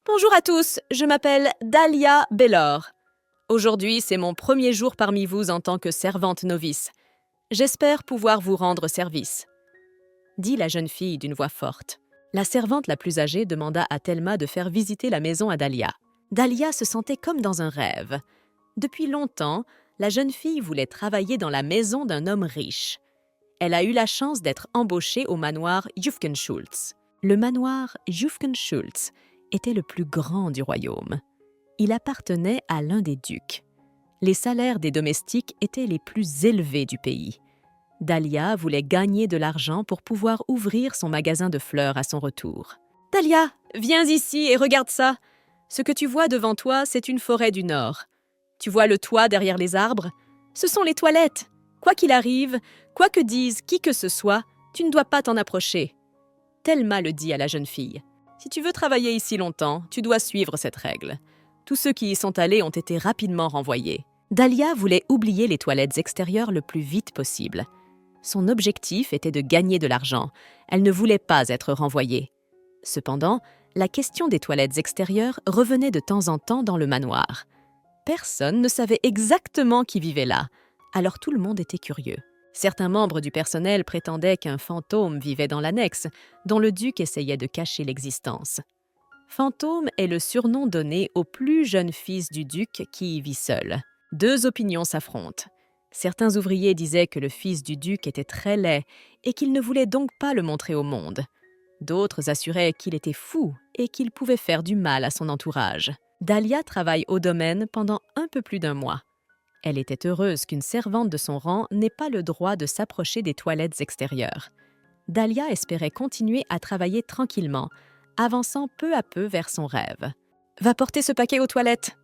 Bonjour à tous, je m'appelle Dahlia Bellor. Aujourd'hui, c'est mon premier jour parmi vous en tant que servante novice. J'espère pouvoir vous rendre service, dit la jeune fille d'une voix forte. La servante la plus âgée demanda à Thelma de faire visiter la maison à Dahlia. Dahlia se sentait comme dans un rêve. Depuis longtemps, la jeune fille voulait travailler dans la maison d'un homme riche. Elle a eu la chance d'être embauchée au manoir Jufkenschultz. Le manoir Jufkenschultz était le plus grand du royaume. Il appartenait à l'un des ducs. Les salaires des domestiques étaient les plus élevés du pays. Dahlia voulait gagner de l'argent pour pouvoir ouvrir son magasin de fleurs à son retour. « Dahlia, viens ici et regarde ça. Ce que tu vois devant toi, c'est une forêt du Nord. Tu vois le toit derrière les arbres? Ce sont les toilettes. Quoi qu'il arrive, quoi que dise qui que ce soit, tu ne dois pas t'en approcher. » Thelma le dit à la jeune fille. « Si tu veux travailler ici longtemps, tu dois suivre cette règle. » Tous ceux qui y sont allés ont été rapidement renvoyés. Dahlia voulait oublier les toilettes extérieures le plus vite possible. Son objectif était de gagner de l'argent. Elle ne voulait pas être renvoyée. Cependant, la question des toilettes extérieures revenait de temps en temps dans le manoir. Personne ne savait exactement qui vivait là, alors tout le monde était curieux. Certains membres du personnel prétendaient qu'un fantôme vivait dans l'annexe, dont le duc essayait de cacher l'existence. Fantôme est le surnom donné au plus jeune fils du duc qui y vit seul. Deux opinions s'affrontent. Certains ouvriers disaient que le fils du duc était très laid et qu'il ne voulait donc pas le montrer au monde. D'autres assuraient qu'il était fou et qu'il pouvait faire du mal à son entourage. Dahlia travaille au domaine pendant un peu plus d'un mois. Elle était heureuse qu'une servante de son rang n'ait pas le droit de s'approcher des toilettes extérieures. Dahlia espérait continuer à travailler tranquillement, avançant peu à peu vers son rêve. « Va porter ce paquet aux toilettes !»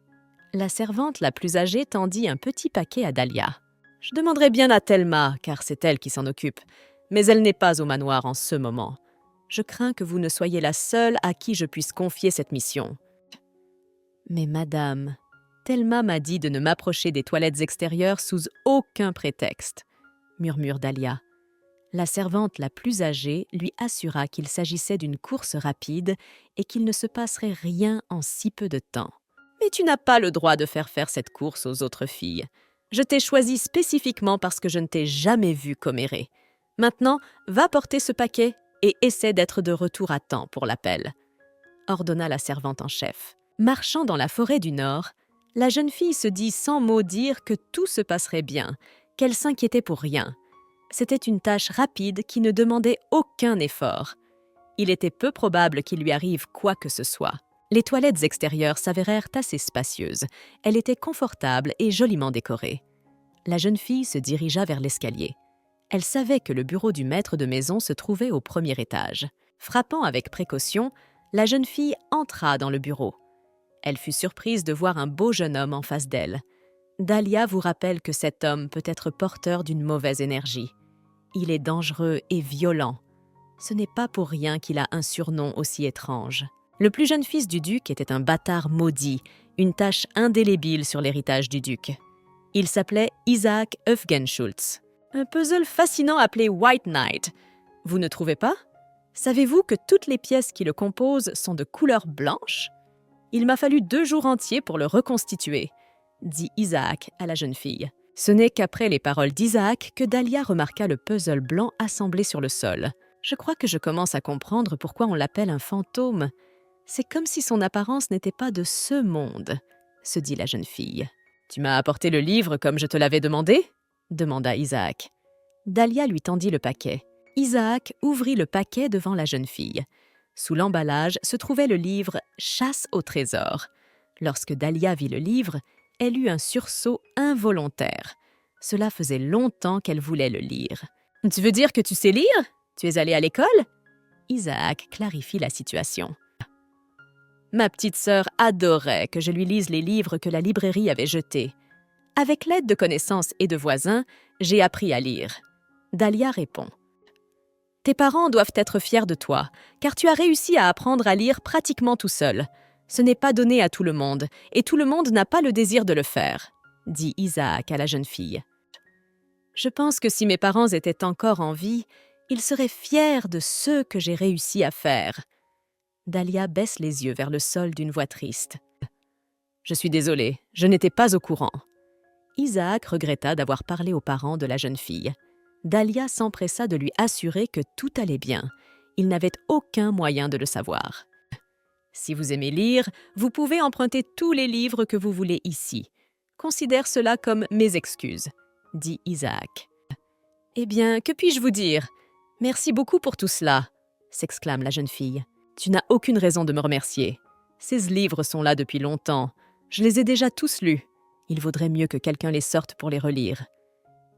La servante la plus âgée tendit un petit paquet à Dahlia. « Je demanderai bien à Thelma, car c'est elle qui s'en occupe, mais elle n'est pas au manoir en ce moment. Je crains que vous ne soyez la seule à qui je puisse confier cette mission. »« Mais madame, Thelma m'a dit de ne m'approcher des toilettes extérieures sous aucun prétexte, » murmure Dahlia. La servante la plus âgée lui assura qu'il s'agissait d'une course rapide et qu'il ne se passerait rien en si peu de temps. « Mais tu n'as pas le droit de faire cette course aux autres filles. Je t'ai choisie spécifiquement parce que je ne t'ai jamais vue commérée. Maintenant, va porter ce paquet et essaie d'être de retour à temps pour l'appel, » ordonna la servante en chef. Marchant dans la forêt du Nord, la jeune fille se dit sans mot dire que tout se passerait bien, qu'elle s'inquiétait pour rien. C'était une tâche rapide qui ne demandait aucun effort. Il était peu probable qu'il lui arrive quoi que ce soit. Les toilettes extérieures s'avérèrent assez spacieuses. Elles étaient confortables et joliment décorées. La jeune fille se dirigea vers l'escalier. Elle savait que le bureau du maître de maison se trouvait au premier étage. Frappant avec précaution, la jeune fille entra dans le bureau. Elle fut surprise de voir un beau jeune homme en face d'elle. Dahlia vous rappelle que cet homme peut être porteur d'une mauvaise énergie. Il est dangereux et violent. Ce n'est pas pour rien qu'il a un surnom aussi étrange. Le plus jeune fils du duc était un bâtard maudit, une tache indélébile sur l'héritage du duc. Il s'appelait Isaac Jufkenschultz. Un puzzle fascinant appelé White Knight. Vous ne trouvez pas? Savez-vous que toutes les pièces qui le composent sont de couleur blanche? Il m'a fallu 2 jours entiers pour le reconstituer, dit Isaac à la jeune fille. Ce n'est qu'après les paroles d'Isaac que Dahlia remarqua le puzzle blanc assemblé sur le sol. « Je crois que je commence à comprendre pourquoi on l'appelle un fantôme. C'est comme si son apparence n'était pas de ce monde, » se dit la jeune fille. « Tu m'as apporté le livre comme je te l'avais demandé ?» demanda Isaac. Dahlia lui tendit le paquet. Isaac ouvrit le paquet devant la jeune fille. Sous l'emballage se trouvait le livre « Chasse au trésor ». Lorsque Dahlia vit le livre, elle eut un sursaut involontaire. Cela faisait longtemps qu'elle voulait le lire. « Tu veux dire que tu sais lire? Tu es allée à l'école ?» Isaac clarifie la situation. « Ma petite sœur adorait que je lui lise les livres que la librairie avait jetés. Avec l'aide de connaissances et de voisins, j'ai appris à lire. » Dahlia répond. « Tes parents doivent être fiers de toi, car tu as réussi à apprendre à lire pratiquement tout seul. Ce n'est pas donné à tout le monde, et tout le monde n'a pas le désir de le faire, » dit Isaac à la jeune fille. « Je pense que si mes parents étaient encore en vie, ils seraient fiers de ce que j'ai réussi à faire. » Dahlia baisse les yeux vers le sol d'une voix triste. « Je suis désolée, je n'étais pas au courant. » Isaac regretta d'avoir parlé aux parents de la jeune fille. Dahlia s'empressa de lui assurer que tout allait bien. Il n'avait aucun moyen de le savoir. « Si vous aimez lire, vous pouvez emprunter tous les livres que vous voulez ici. Considère cela comme mes excuses, » dit Isaac. « Eh bien, que puis-je vous dire? Merci beaucoup pour tout cela, » s'exclame la jeune fille. « Tu n'as aucune raison de me remercier. Ces livres sont là depuis longtemps. Je les ai déjà tous lus. Il vaudrait mieux que quelqu'un les sorte pour les relire. »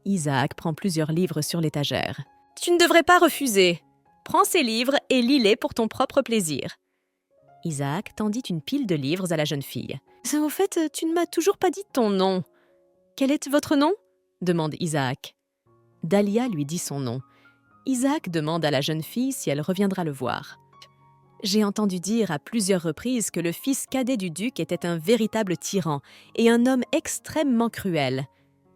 Isaac prend plusieurs livres sur l'étagère. « Tu ne devrais pas refuser. Prends ces livres et lis-les pour ton propre plaisir. » Isaac tendit une pile de livres à la jeune fille. « Au fait, tu ne m'as toujours pas dit ton nom. Quel est votre nom ?» demande Isaac. Dahlia lui dit son nom. Isaac demande à la jeune fille si elle reviendra le voir. « J'ai entendu dire à plusieurs reprises que le fils cadet du duc était un véritable tyran et un homme extrêmement cruel.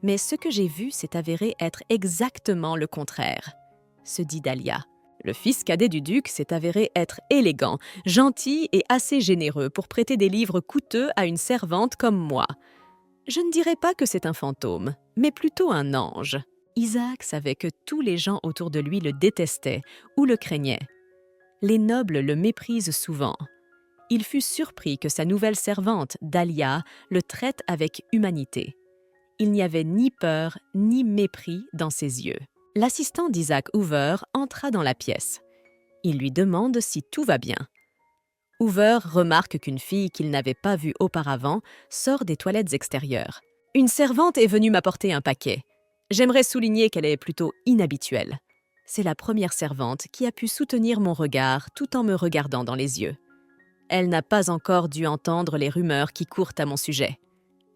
Mais ce que j'ai vu s'est avéré être exactement le contraire, » se dit Dahlia. « Le fils cadet du duc s'est avéré être élégant, gentil et assez généreux pour prêter des livres coûteux à une servante comme moi. Je ne dirais pas que c'est un fantôme, mais plutôt un ange. » Isaac savait que tous les gens autour de lui le détestaient ou le craignaient. Les nobles le méprisent souvent. Il fut surpris que sa nouvelle servante, Dahlia, le traite avec humanité. Il n'y avait ni peur ni mépris dans ses yeux. L'assistant d'Isaac Hoover entra dans la pièce. Il lui demande si tout va bien. Hoover remarque qu'une fille qu'il n'avait pas vue auparavant sort des toilettes extérieures. « Une servante est venue m'apporter un paquet. J'aimerais souligner qu'elle est plutôt inhabituelle. C'est la première servante qui a pu soutenir mon regard tout en me regardant dans les yeux. Elle n'a pas encore dû entendre les rumeurs qui courent à mon sujet, »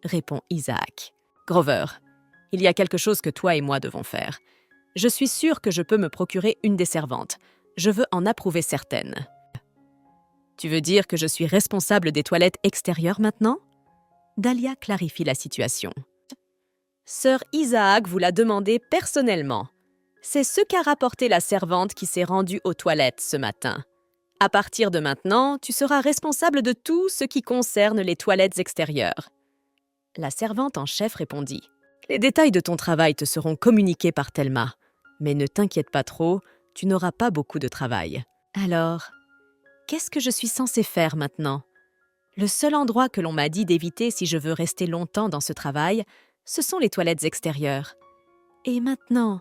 répond Isaac. « Grover, il y a quelque chose que toi et moi devons faire. Je suis sûre que je peux me procurer une des servantes. Je veux en approuver certaines. » « Tu veux dire que je suis responsable des toilettes extérieures maintenant ?» Dahlia clarifie la situation. « Sir Isaac vous l'a demandé personnellement. C'est ce qu'a rapporté la servante qui s'est rendue aux toilettes ce matin. À partir de maintenant, tu seras responsable de tout ce qui concerne les toilettes extérieures. » La servante en chef répondit. « Les détails de ton travail te seront communiqués par Thelma. Mais ne t'inquiète pas trop, tu n'auras pas beaucoup de travail. » Alors, qu'est-ce que je suis censée faire maintenant? Le seul endroit que l'on m'a dit d'éviter si je veux rester longtemps dans ce travail, ce sont les toilettes extérieures. Et maintenant,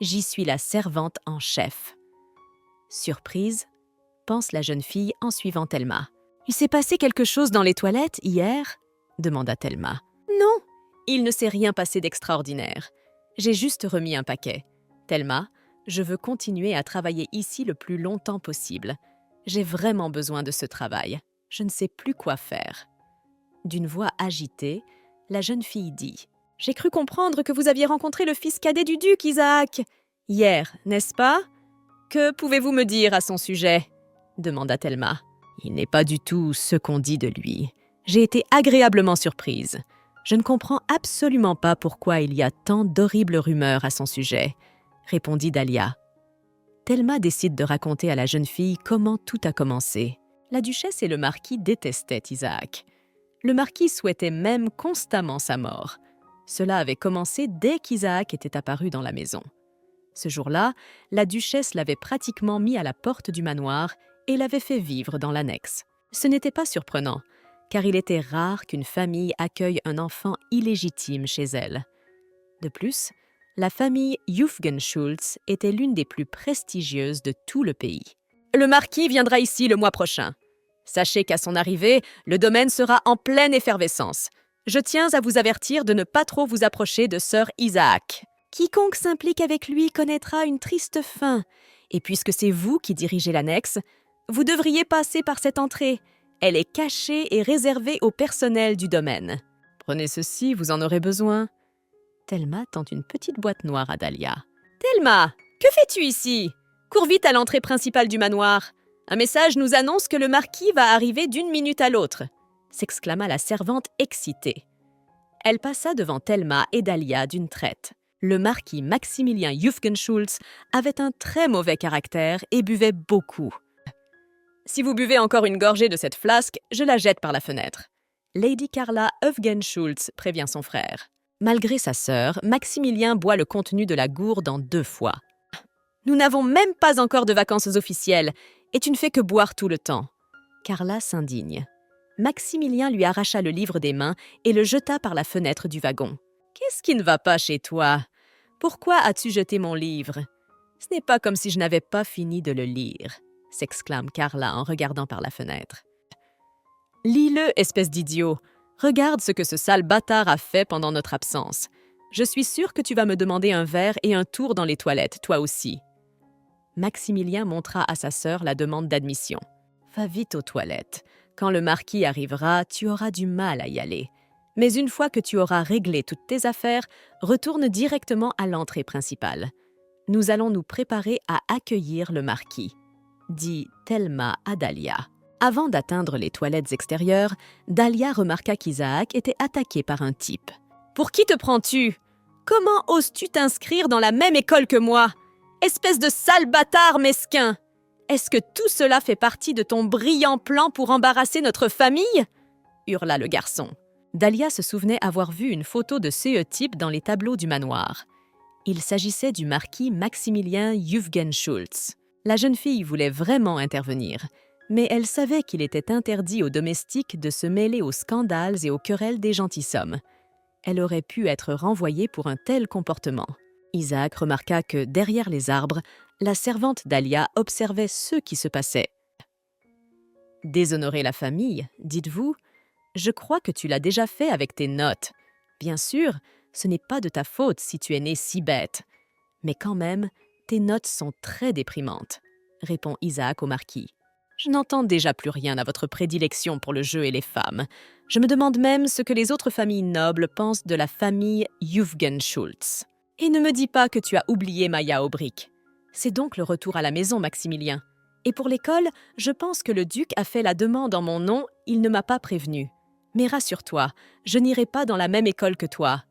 j'y suis la servante en chef. Surprise, pense la jeune fille en suivant Thelma. « Il s'est passé quelque chose dans les toilettes hier ?» demanda Thelma. « Non, il ne s'est rien passé d'extraordinaire. J'ai juste remis un paquet. Thelma, je veux continuer à travailler ici le plus longtemps possible. J'ai vraiment besoin de ce travail. Je ne sais plus quoi faire. » D'une voix agitée, la jeune fille dit « J'ai cru comprendre que vous aviez rencontré le fils cadet du duc, Isaac. Hier, n'est-ce pas? Que pouvez-vous me dire à son sujet ?» demanda Thelma. « Il n'est pas du tout ce qu'on dit de lui. J'ai été agréablement surprise. Je ne comprends absolument pas pourquoi il y a tant d'horribles rumeurs à son sujet, » répondit Dahlia. Thelma décide de raconter à la jeune fille comment tout a commencé. La duchesse et le marquis détestaient Isaac. Le marquis souhaitait même constamment sa mort. Cela avait commencé dès qu'Isaac était apparu dans la maison. Ce jour-là, la duchesse l'avait pratiquement mis à la porte du manoir et l'avait fait vivre dans l'annexe. Ce n'était pas surprenant, car il était rare qu'une famille accueille un enfant illégitime chez elle. De plus, la famille Jufgen-Schultz était l'une des plus prestigieuses de tout le pays. « Le marquis viendra ici le mois prochain. Sachez qu'à son arrivée, le domaine sera en pleine effervescence. Je tiens à vous avertir de ne pas trop vous approcher de Sir Isaac. Quiconque s'implique avec lui connaîtra une triste fin. Et puisque c'est vous qui dirigez l'annexe, vous devriez passer par cette entrée. Elle est cachée et réservée au personnel du domaine. Prenez ceci, vous en aurez besoin. » Thelma tend une petite boîte noire à Dahlia. « Thelma, que fais-tu ici? Cours vite à l'entrée principale du manoir. Un message nous annonce que le marquis va arriver d'une minute à l'autre. » s'exclama la servante excitée. Elle passa devant Thelma et Dahlia d'une traite. Le marquis Maximilien Jufgen-Schultz avait un très mauvais caractère et buvait beaucoup. Si vous buvez encore une gorgée de cette flasque, je la jette par la fenêtre. Lady Carla Hufgen-Schultz prévient son frère. Malgré sa sœur, Maximilien boit le contenu de la gourde en 2 fois. Nous n'avons même pas encore de vacances officielles, et tu ne fais que boire tout le temps. Carla s'indigne. Maximilien lui arracha le livre des mains et le jeta par la fenêtre du wagon. « Qu'est-ce qui ne va pas chez toi? Pourquoi as-tu jeté mon livre? Ce n'est pas comme si je n'avais pas fini de le lire, » s'exclame Carla en regardant par la fenêtre. « Lis-le, espèce d'idiot. Regarde ce que ce sale bâtard a fait pendant notre absence. Je suis sûre que tu vas me demander un verre et un tour dans les toilettes, toi aussi. » Maximilien montra à sa sœur la demande d'admission. « Va vite aux toilettes. Quand le marquis arrivera, tu auras du mal à y aller. Mais une fois que tu auras réglé toutes tes affaires, retourne directement à l'entrée principale. Nous allons nous préparer à accueillir le marquis, » dit Thelma à Dahlia. Avant d'atteindre les toilettes extérieures, Dahlia remarqua qu'Isaac était attaqué par un type. « Pour qui te prends-tu? Comment oses-tu t'inscrire dans la même école que moi? Espèce de sale bâtard mesquin! Est-ce que tout cela fait partie de ton brillant plan pour embarrasser notre famille ?» hurla le garçon. Dahlia se souvenait avoir vu une photo de ce type dans les tableaux du manoir. Il s'agissait du marquis Maximilien Hufgen-Schultz. La jeune fille voulait vraiment intervenir, mais elle savait qu'il était interdit aux domestiques de se mêler aux scandales et aux querelles des gentilshommes. Elle aurait pu être renvoyée pour un tel comportement. Isaac remarqua que, derrière les arbres, la servante Dahlia observait ce qui se passait. « Déshonorer la famille, dites-vous? Je crois que tu l'as déjà fait avec tes notes. Bien sûr, ce n'est pas de ta faute si tu es né si bête. Mais quand même, tes notes sont très déprimantes, » répond Isaac au marquis. « Je n'entends déjà plus rien à votre prédilection pour le jeu et les femmes. Je me demande même ce que les autres familles nobles pensent de la famille Hufgen-Schultz. Et ne me dis pas que tu as oublié Maya Aubric. C'est donc le retour à la maison, Maximilien. Et pour l'école, je pense que le duc a fait la demande en mon nom, il ne m'a pas prévenu. Mais rassure-toi, je n'irai pas dans la même école que toi.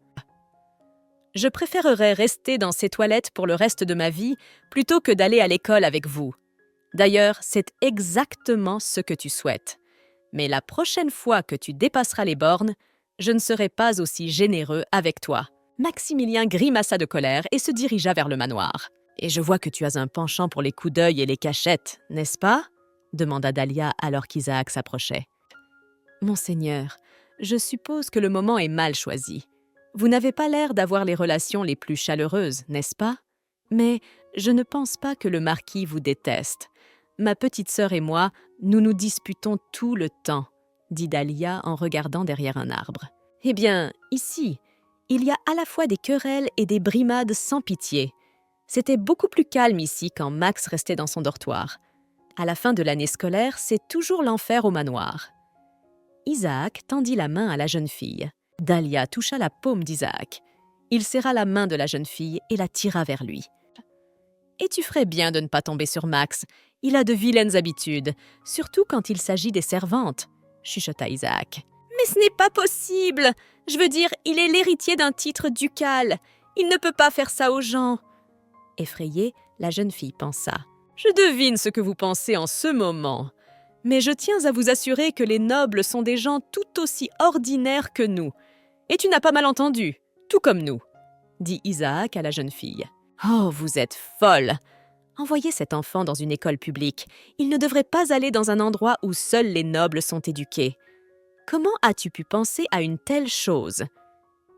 Je préférerais rester dans ces toilettes pour le reste de ma vie plutôt que d'aller à l'école avec vous. D'ailleurs, c'est exactement ce que tu souhaites. Mais la prochaine fois que tu dépasseras les bornes, je ne serai pas aussi généreux avec toi. » Maximilien grimaça de colère et se dirigea vers le manoir. « Et je vois que tu as un penchant pour les coups d'œil et les cachettes, n'est-ce pas ?» demanda Dahlia alors qu'Isaac s'approchait. « Monseigneur, je suppose que le moment est mal choisi. Vous n'avez pas l'air d'avoir les relations les plus chaleureuses, n'est-ce pas? Mais je ne pense pas que le marquis vous déteste. Ma petite sœur et moi, nous nous disputons tout le temps, » dit Dahlia en regardant derrière un arbre. « Eh bien, ici, il y a à la fois des querelles et des brimades sans pitié. C'était beaucoup plus calme ici quand Max restait dans son dortoir. À la fin de l'année scolaire, c'est toujours l'enfer au manoir. » Isaac tendit la main à la jeune fille. Dahlia toucha la paume d'Isaac. Il serra la main de la jeune fille et la tira vers lui. « Et tu ferais bien de ne pas tomber sur Max. Il a de vilaines habitudes, surtout quand il s'agit des servantes, » chuchota Isaac. « Mais ce n'est pas possible! Je veux dire, il est l'héritier d'un titre ducal. Il ne peut pas faire ça aux gens. » Effrayée, la jeune fille pensa. « Je devine ce que vous pensez en ce moment. Mais je tiens à vous assurer que les nobles sont des gens tout aussi ordinaires que nous. Et tu n'as pas mal entendu, tout comme nous, » dit Isaac à la jeune fille. « Oh, vous êtes folle! Envoyez cet enfant dans une école publique. Il ne devrait pas aller dans un endroit où seuls les nobles sont éduqués. Comment as-tu pu penser à une telle chose ?»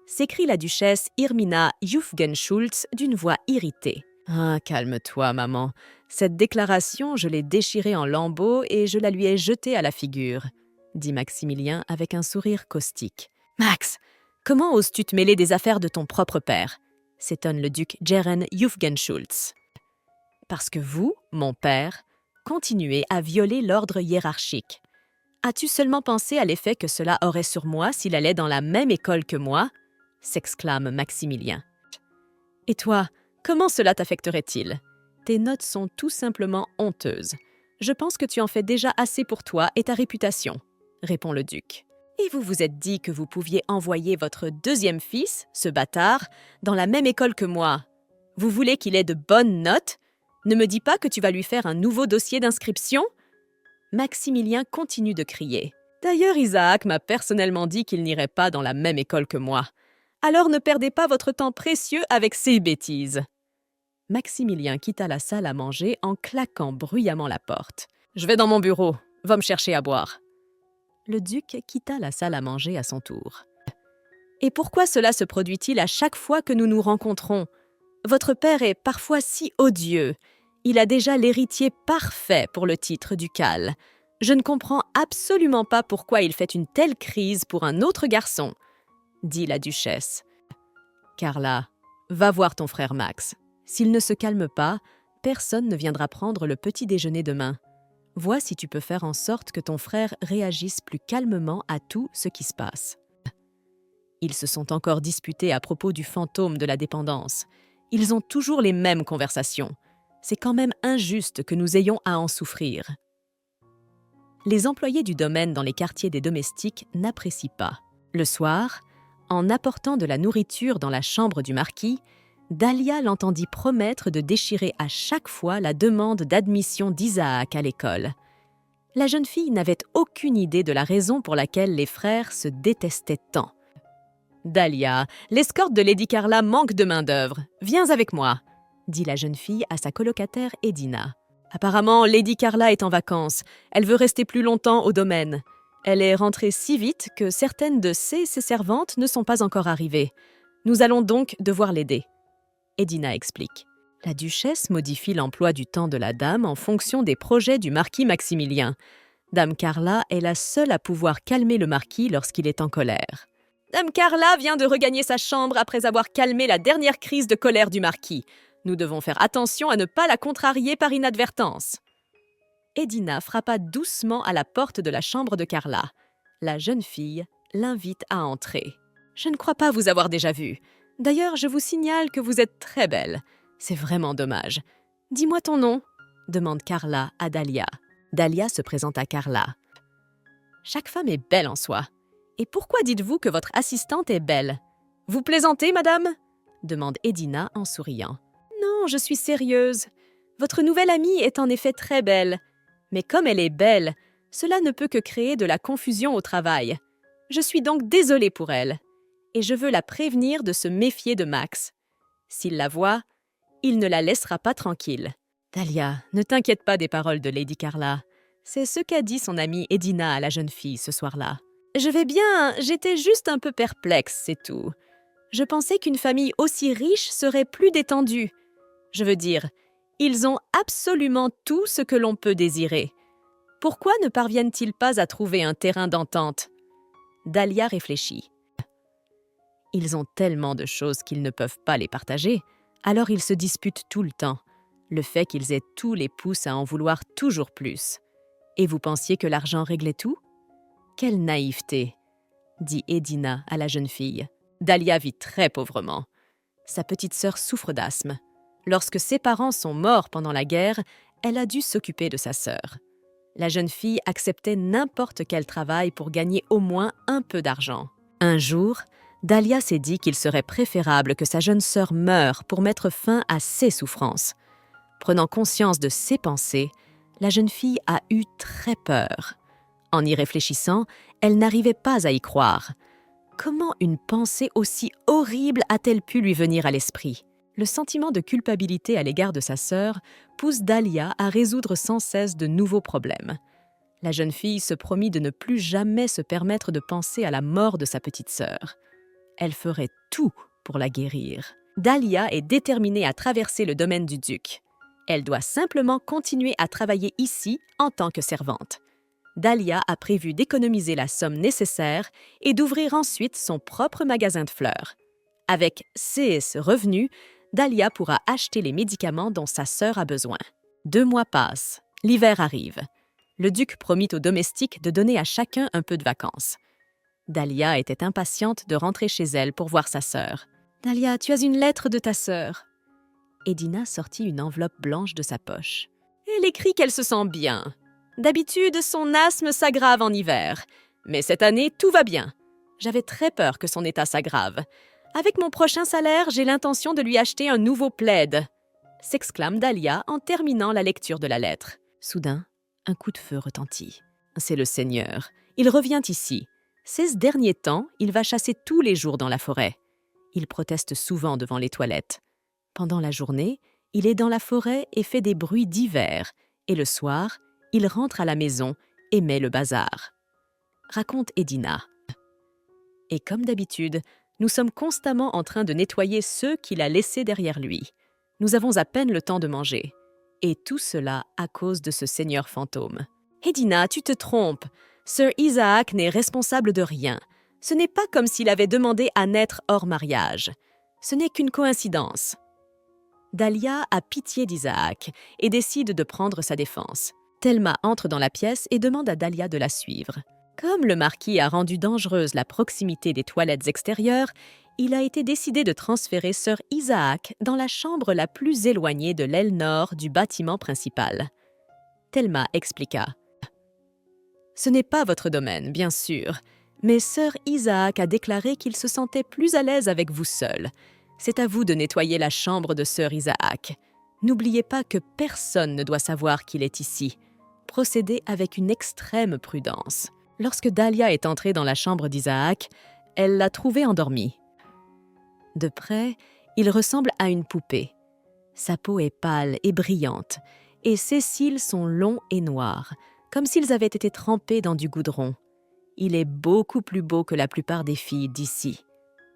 s'écrie la duchesse Irmina Hufgen-Schultz d'une voix irritée. « Ah, calme-toi, maman. Cette déclaration, je l'ai déchirée en lambeaux et je la lui ai jetée à la figure, » dit Maximilien avec un sourire caustique. « Max, comment oses-tu te mêler des affaires de ton propre père ?» s'étonne le duc Jeren Hufgen-Schultz. « Parce que vous, mon père, continuez à violer l'ordre hiérarchique. As-tu seulement pensé à l'effet que cela aurait sur moi s'il allait dans la même école que moi ?» s'exclame Maximilien. « Et toi, comment cela t'affecterait-il? Tes notes sont tout simplement honteuses. Je pense que tu en fais déjà assez pour toi et ta réputation, » répond le duc. « Et vous vous êtes dit que vous pouviez envoyer votre deuxième fils, ce bâtard, dans la même école que moi. Vous voulez qu'il ait de bonnes notes? Ne me dis pas que tu vas lui faire un nouveau dossier d'inscription? » Maximilien continue de crier. D'ailleurs, Isaac m'a personnellement dit qu'il n'irait pas dans la même école que moi. Alors ne perdez pas votre temps précieux avec ces bêtises. Maximilien quitta la salle à manger en claquant bruyamment la porte. « Je vais dans mon bureau. Va me chercher à boire. » Le duc quitta la salle à manger à son tour. « Et pourquoi cela se produit-il à chaque fois que nous nous rencontrons? Votre père est parfois si odieux. Il a déjà l'héritier parfait pour le titre ducal. Je ne comprends absolument pas pourquoi il fait une telle crise pour un autre garçon, » dit la duchesse. « Carla, va voir ton frère Max. S'il ne se calme pas, personne ne viendra prendre le petit déjeuner demain. Vois si tu peux faire en sorte que ton frère réagisse plus calmement à tout ce qui se passe. » Ils se sont encore disputés à propos du fantôme de la dépendance. Ils ont toujours les mêmes conversations. C'est quand même injuste que nous ayons à en souffrir. Les employés du domaine dans les quartiers des domestiques n'apprécient pas. Le soir, en apportant de la nourriture dans la chambre du marquis, Dahlia l'entendit promettre de déchirer à chaque fois la demande d'admission d'Isaac à l'école. La jeune fille n'avait aucune idée de la raison pour laquelle les frères se détestaient tant. « Dahlia, l'escorte de Lady Carla manque de main-d'œuvre. Viens avec moi », dit la jeune fille à sa colocataire Edina. « Apparemment, Lady Carla est en vacances. Elle veut rester plus longtemps au domaine. Elle est rentrée si vite que certaines de ses servantes ne sont pas encore arrivées. Nous allons donc devoir l'aider. » Edina explique. La duchesse modifie l'emploi du temps de la dame en fonction des projets du marquis Maximilien. Dame Carla est la seule à pouvoir calmer le marquis lorsqu'il est en colère. Dame Carla vient de regagner sa chambre après avoir calmé la dernière crise de colère du marquis. Nous devons faire attention à ne pas la contrarier par inadvertance. Edina frappa doucement à la porte de la chambre de Carla. La jeune fille l'invite à entrer. « Je ne crois pas vous avoir déjà vue. D'ailleurs, je vous signale que vous êtes très belle. C'est vraiment dommage. Dis-moi ton nom » demande Carla à Dahlia. Dahlia se présente à Carla. « Chaque femme est belle en soi. Et pourquoi dites-vous que votre assistante est belle? Vous plaisantez, madame » demande Edina en souriant. « Non, je suis sérieuse. Votre nouvelle amie est en effet très belle. Mais comme elle est belle, cela ne peut que créer de la confusion au travail. Je suis donc désolée pour elle. Et je veux la prévenir de se méfier de Max. S'il la voit, il ne la laissera pas tranquille. » Dahlia, ne t'inquiète pas des paroles de Lady Carla. C'est ce qu'a dit son amie Edina à la jeune fille ce soir-là. « Je vais bien, j'étais juste un peu perplexe, c'est tout. Je pensais qu'une famille aussi riche serait plus détendue. Je veux dire, ils ont absolument tout ce que l'on peut désirer. Pourquoi ne parviennent-ils pas à trouver un terrain d'entente ?» Dahlia réfléchit. « Ils ont tellement de choses qu'ils ne peuvent pas les partager, alors ils se disputent tout le temps. Le fait qu'ils aient tout les pousse à en vouloir toujours plus. Et vous pensiez que l'argent réglait tout ? Quelle naïveté !» dit Edina à la jeune fille. Dahlia vit très pauvrement. Sa petite sœur souffre d'asthme. Lorsque ses parents sont morts pendant la guerre, elle a dû s'occuper de sa sœur. La jeune fille acceptait n'importe quel travail pour gagner au moins un peu d'argent. Un jour, Dahlia s'est dit qu'il serait préférable que sa jeune sœur meure pour mettre fin à ses souffrances. Prenant conscience de ses pensées, la jeune fille a eu très peur. En y réfléchissant, elle n'arrivait pas à y croire. Comment une pensée aussi horrible a-t-elle pu lui venir à l'esprit ? Le sentiment de culpabilité à l'égard de sa sœur pousse Dahlia à résoudre sans cesse de nouveaux problèmes. La jeune fille se promit de ne plus jamais se permettre de penser à la mort de sa petite sœur. Elle ferait tout pour la guérir. Dahlia est déterminée à traverser le domaine du duc. Elle doit simplement continuer à travailler ici en tant que servante. Dahlia a prévu d'économiser la somme nécessaire et d'ouvrir ensuite son propre magasin de fleurs. Avec ces revenus, Dahlia pourra acheter les médicaments dont sa sœur a besoin. 2 mois passent. L'hiver arrive. Le duc promit aux domestiques de donner à chacun un peu de vacances. Dahlia était impatiente de rentrer chez elle pour voir sa sœur. « Dahlia, tu as une lettre de ta sœur. » Edina sortit une enveloppe blanche de sa poche. Elle écrit qu'elle se sent bien. D'habitude, son asthme s'aggrave en hiver. Mais cette année, tout va bien. J'avais très peur que son état s'aggrave. Avec mon prochain salaire, j'ai l'intention de lui acheter un nouveau plaid, s'exclame Dahlia en terminant la lecture de la lettre. Soudain, Un coup de feu retentit. C'est le Seigneur. Il revient ici. Ces derniers temps, il va chasser tous les jours dans la forêt. Il proteste souvent devant les toilettes. Pendant la journée, il est dans la forêt et fait des bruits divers. Et le soir, il rentre à la maison et met le bazar. Raconte Edina. Et comme d'habitude, nous sommes constamment en train de nettoyer ceux qu'il a laissés derrière lui. Nous avons à peine le temps de manger. Et tout cela à cause de ce seigneur fantôme. Edina, tu te trompes. Sir Isaac n'est responsable de rien. Ce n'est pas comme s'il avait demandé à naître hors mariage. Ce n'est qu'une coïncidence. Dahlia a pitié d'Isaac et décide de prendre sa défense. Thelma entre dans la pièce et demande à Dahlia de la suivre. Comme le marquis a rendu dangereuse la proximité des toilettes extérieures, il a été décidé de transférer Sir Isaac dans la chambre la plus éloignée de l'aile nord du bâtiment principal. Thelma expliqua. « Ce n'est pas votre domaine, bien sûr, mais Sir Isaac a déclaré qu'il se sentait plus à l'aise avec vous seul. C'est à vous de nettoyer la chambre de Sir Isaac. N'oubliez pas que personne ne doit savoir qu'il est ici. Procédez avec une extrême prudence. » Lorsque Dahlia est entrée dans la chambre d'Isaac, elle l'a trouvé endormi. De près, il ressemble à une poupée. Sa peau est pâle et brillante, et ses cils sont longs et noirs, comme s'ils avaient été trempés dans du goudron. Il est beaucoup plus beau que la plupart des filles d'ici,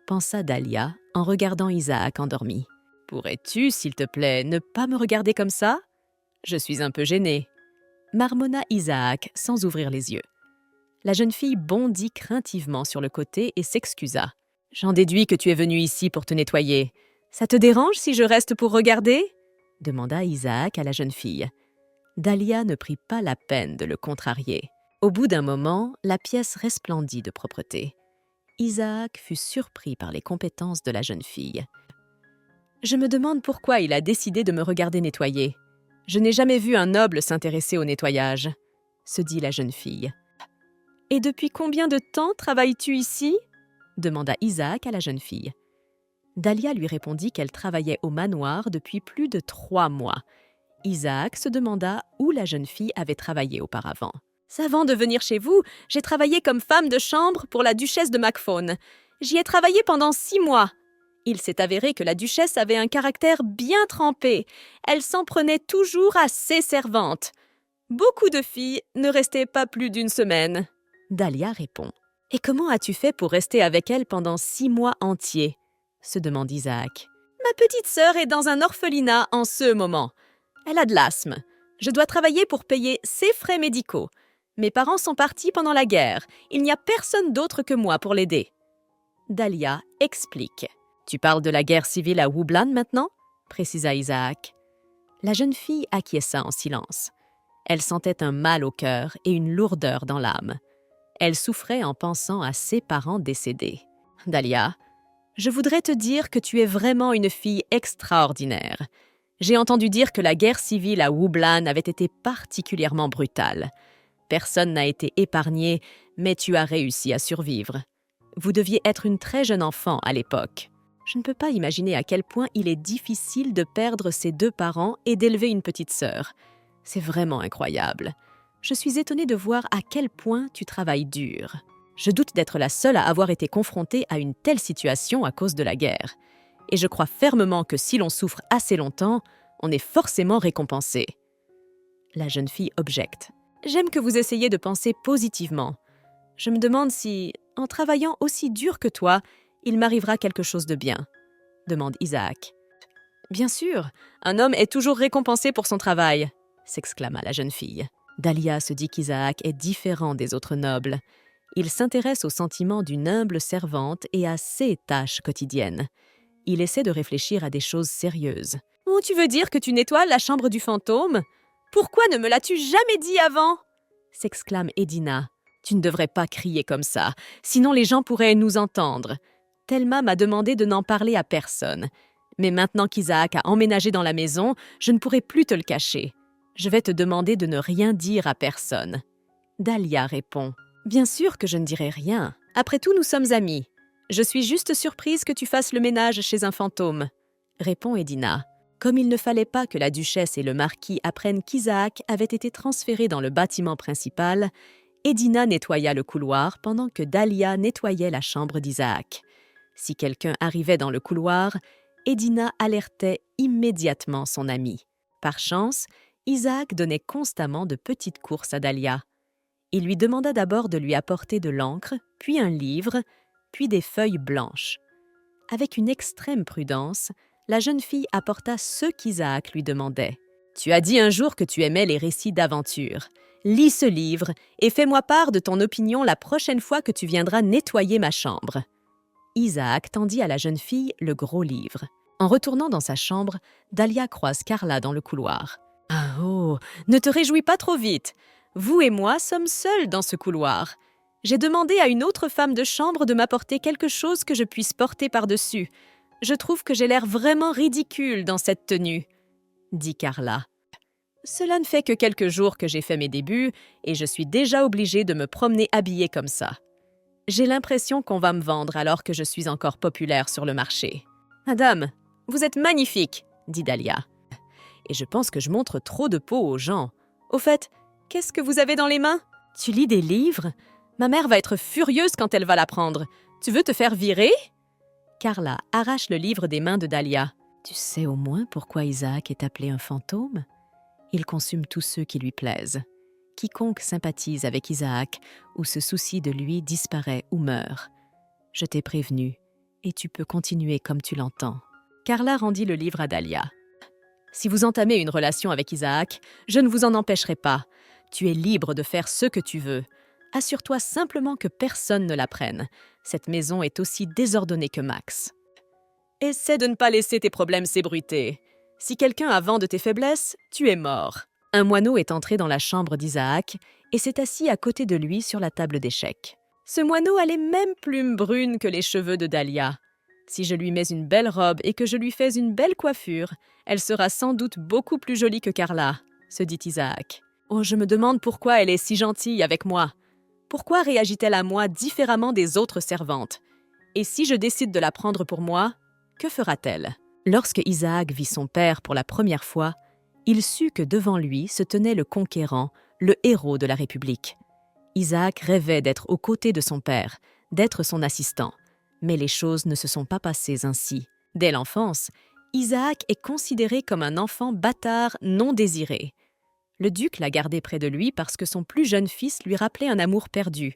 pensa Dahlia en regardant Isaac endormi. « Pourrais-tu, s'il te plaît, ne pas me regarder comme ça ? Je suis un peu gênée. » marmonna Isaac sans ouvrir les yeux. La jeune fille bondit craintivement sur le côté et s'excusa. « J'en déduis que tu es venue ici pour te nettoyer. Ça te dérange si je reste pour regarder ?» demanda Isaac à la jeune fille. Dahlia ne prit pas la peine de le contrarier. Au bout d'un moment, la pièce resplendit de propreté. Isaac fut surpris par les compétences de la jeune fille. « Je me demande pourquoi il a décidé de me regarder nettoyer. Je n'ai jamais vu un noble s'intéresser au nettoyage, » se dit la jeune fille. « Et depuis combien de temps travailles-tu ici ?» demanda Isaac à la jeune fille. Dahlia lui répondit qu'elle travaillait au manoir depuis plus de 3 mois. Isaac se demanda où la jeune fille avait travaillé auparavant. « Avant de venir chez vous, j'ai travaillé comme femme de chambre pour la duchesse de Macphone. J'y ai travaillé pendant 6 mois. Il s'est avéré que la duchesse avait un caractère bien trempé. Elle s'en prenait toujours à ses servantes. Beaucoup de filles ne restaient pas plus d'1 semaine. » Dahlia répond. « Et comment as-tu fait pour rester avec elle pendant 6 mois entiers ?» se demande Isaac. « Ma petite sœur est dans un orphelinat en ce moment. Elle a de l'asthme. Je dois travailler pour payer ses frais médicaux. Mes parents sont partis pendant la guerre. Il n'y a personne d'autre que moi pour l'aider. » Dahlia explique. « Tu parles de la guerre civile à Wooblan maintenant ?» précisa Isaac. La jeune fille acquiesça en silence. Elle sentait un mal au cœur et une lourdeur dans l'âme. Elle souffrait en pensant à ses parents décédés. « Dahlia, je voudrais te dire que tu es vraiment une fille extraordinaire. J'ai entendu dire que la guerre civile à Wooblan avait été particulièrement brutale. Personne n'a été épargné, mais tu as réussi à survivre. Vous deviez être une très jeune enfant à l'époque. Je ne peux pas imaginer à quel point il est difficile de perdre ses 2 parents et d'élever une petite sœur. C'est vraiment incroyable. Je suis étonnée de voir à quel point tu travailles dur. Je doute d'être la seule à avoir été confrontée à une telle situation à cause de la guerre. Et je crois fermement que si l'on souffre assez longtemps, on est forcément récompensé. » La jeune fille objecte. « J'aime que vous essayiez de penser positivement. Je me demande si, en travaillant aussi dur que toi, il m'arrivera quelque chose de bien, » demande Isaac. « Bien sûr, un homme est toujours récompensé pour son travail, » s'exclama la jeune fille. Dahlia se dit qu'Isaac est différent des autres nobles. Il s'intéresse aux sentiments d'une humble servante et à ses tâches quotidiennes. Il essaie de réfléchir à des choses sérieuses. « Oh, tu veux dire que tu nettoies la chambre du fantôme ? Pourquoi ne me l'as-tu jamais dit avant ?» s'exclame Edina. « Tu ne devrais pas crier comme ça, sinon les gens pourraient nous entendre. Thelma m'a demandé de n'en parler à personne. Mais maintenant qu'Isaac a emménagé dans la maison, je ne pourrai plus te le cacher. Je vais te demander de ne rien dire à personne. » Dahlia répond. « Bien sûr que je ne dirai rien. Après tout, nous sommes amis. Je suis juste surprise que tu fasses le ménage chez un fantôme, » répond Edina. « Comme il ne fallait pas que la duchesse et le marquis apprennent qu'Isaac avait été transféré dans le bâtiment principal, Edina nettoya le couloir pendant que Dahlia nettoyait la chambre d'Isaac. Si quelqu'un arrivait dans le couloir, Edina alertait immédiatement son ami. Par chance, Isaac donnait constamment de petites courses à Dahlia. Il lui demanda d'abord de lui apporter de l'encre, puis un livre, puis des feuilles blanches. Avec une extrême prudence, la jeune fille apporta ce qu'Isaac lui demandait. « Tu as dit un jour que tu aimais les récits d'aventure. Lis ce livre et fais-moi part de ton opinion la prochaine fois que tu viendras nettoyer ma chambre. » Isaac tendit à la jeune fille le gros livre. En retournant dans sa chambre, Dahlia croise Carla dans le couloir. « Ah oh, ne te réjouis pas trop vite. Vous et moi sommes seuls dans ce couloir. J'ai demandé à une autre femme de chambre de m'apporter quelque chose que je puisse porter par-dessus. Je trouve que j'ai l'air vraiment ridicule dans cette tenue, » dit Carla. « Cela ne fait que quelques jours que j'ai fait mes débuts et je suis déjà obligée de me promener habillée comme ça. J'ai l'impression qu'on va me vendre alors que je suis encore populaire sur le marché. »« Madame, vous êtes magnifique, » dit Dahlia. « Et je pense que je montre trop de peau aux gens. Au fait, qu'est-ce que vous avez dans les mains? Tu lis des livres? Ma mère va être furieuse quand elle va l'apprendre. Tu veux te faire virer? » Carla arrache le livre des mains de Dahlia. « Tu sais au moins pourquoi Isaac est appelé un fantôme? Il consume tous ceux qui lui plaisent. Quiconque sympathise avec Isaac ou se soucie de lui disparaît ou meurt. Je t'ai prévenu, et tu peux continuer comme tu l'entends. » Carla rendit le livre à Dahlia. « Si vous entamez une relation avec Isaac, je ne vous en empêcherai pas. Tu es libre de faire ce que tu veux. Assure-toi simplement que personne ne la prenne. Cette maison est aussi désordonnée que Max. Essaie de ne pas laisser tes problèmes s'ébruiter. Si quelqu'un a vent de tes faiblesses, tu es mort. » Un moineau est entré dans la chambre d'Isaac et s'est assis à côté de lui sur la table d'échecs. Ce moineau a les mêmes plumes brunes que les cheveux de Dahlia. Si je lui mets une belle robe et que je lui fais une belle coiffure, elle sera sans doute beaucoup plus jolie que Carla, se dit Isaac. Oh, je me demande pourquoi elle est si gentille avec moi. Pourquoi réagit-elle à moi différemment des autres servantes? Et si je décide de la prendre pour moi, que fera-t-elle? Lorsque Isaac vit son père pour la première fois, il sut que devant lui se tenait le conquérant, le héros de la République. Isaac rêvait d'être aux côtés de son père, d'être son assistant. Mais les choses ne se sont pas passées ainsi. Dès l'enfance, Isaac est considéré comme un enfant bâtard non désiré. Le duc l'a gardé près de lui parce que son plus jeune fils lui rappelait un amour perdu.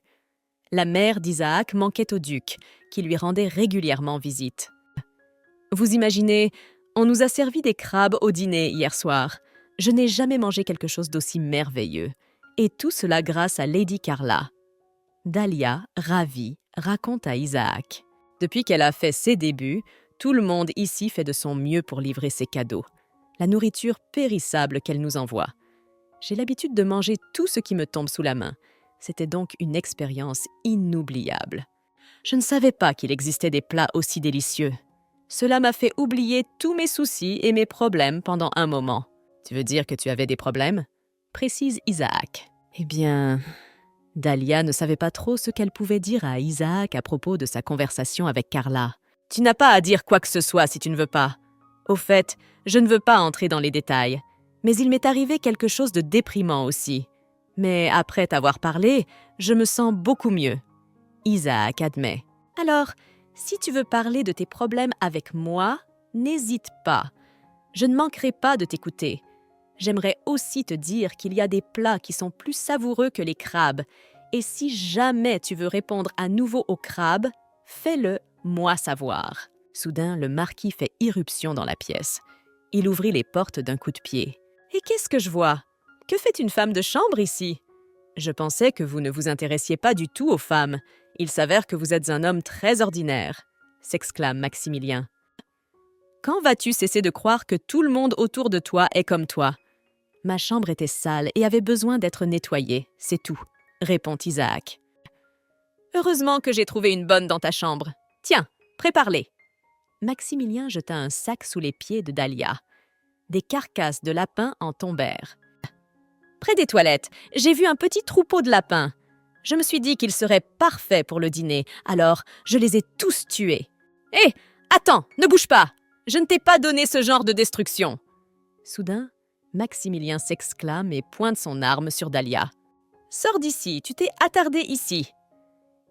La mère d'Isaac manquait au duc, qui lui rendait régulièrement visite. Vous imaginez, on nous a servi des crabes au dîner hier soir. Je n'ai jamais mangé quelque chose d'aussi merveilleux. Et tout cela grâce à Lady Carla. Dahlia, ravie, raconte à Isaac. Depuis qu'elle a fait ses débuts, tout le monde ici fait de son mieux pour livrer ses cadeaux. La nourriture périssable qu'elle nous envoie. J'ai l'habitude de manger tout ce qui me tombe sous la main. C'était donc une expérience inoubliable. Je ne savais pas qu'il existait des plats aussi délicieux. Cela m'a fait oublier tous mes soucis et mes problèmes pendant un moment. Tu veux dire que tu avais des problèmes? Précise Isaac. Eh bien, Dahlia ne savait pas trop ce qu'elle pouvait dire à Isaac à propos de sa conversation avec Carla. Tu n'as pas à dire quoi que ce soit si tu ne veux pas. Au fait, je ne veux pas entrer dans les détails. Mais il m'est arrivé quelque chose de déprimant aussi. Mais après t'avoir parlé, je me sens beaucoup mieux. Isaac admet. Alors, si tu veux parler de tes problèmes avec moi, n'hésite pas. Je ne manquerai pas de t'écouter. J'aimerais aussi te dire qu'il y a des plats qui sont plus savoureux que les crabes. Et si jamais tu veux répondre à nouveau aux crabes, fais-le moi savoir. Soudain, le marquis fait irruption dans la pièce. Il ouvrit les portes d'un coup de pied. Et qu'est-ce que je vois? Que fait une femme de chambre ici? Je pensais que vous ne vous intéressiez pas du tout aux femmes. Il s'avère que vous êtes un homme très ordinaire, s'exclame Maximilien. Quand vas-tu cesser de croire que tout le monde autour de toi est comme toi? Ma chambre était sale et avait besoin d'être nettoyée, c'est tout, répond Isaac. Heureusement que j'ai trouvé une bonne dans ta chambre. Tiens, prépare-les. Maximilien jeta un sac sous les pieds de Dahlia. Des carcasses de lapins en tombèrent. Près des toilettes, j'ai vu un petit troupeau de lapins. Je me suis dit qu'ils seraient parfaits pour le dîner, alors je les ai tous tués. Hé, attends, ne bouge pas! Je ne t'ai pas donné ce genre de destruction !» Soudain, Maximilien s'exclame et pointe son arme sur Dahlia. « Sors d'ici, tu t'es attardé ici !»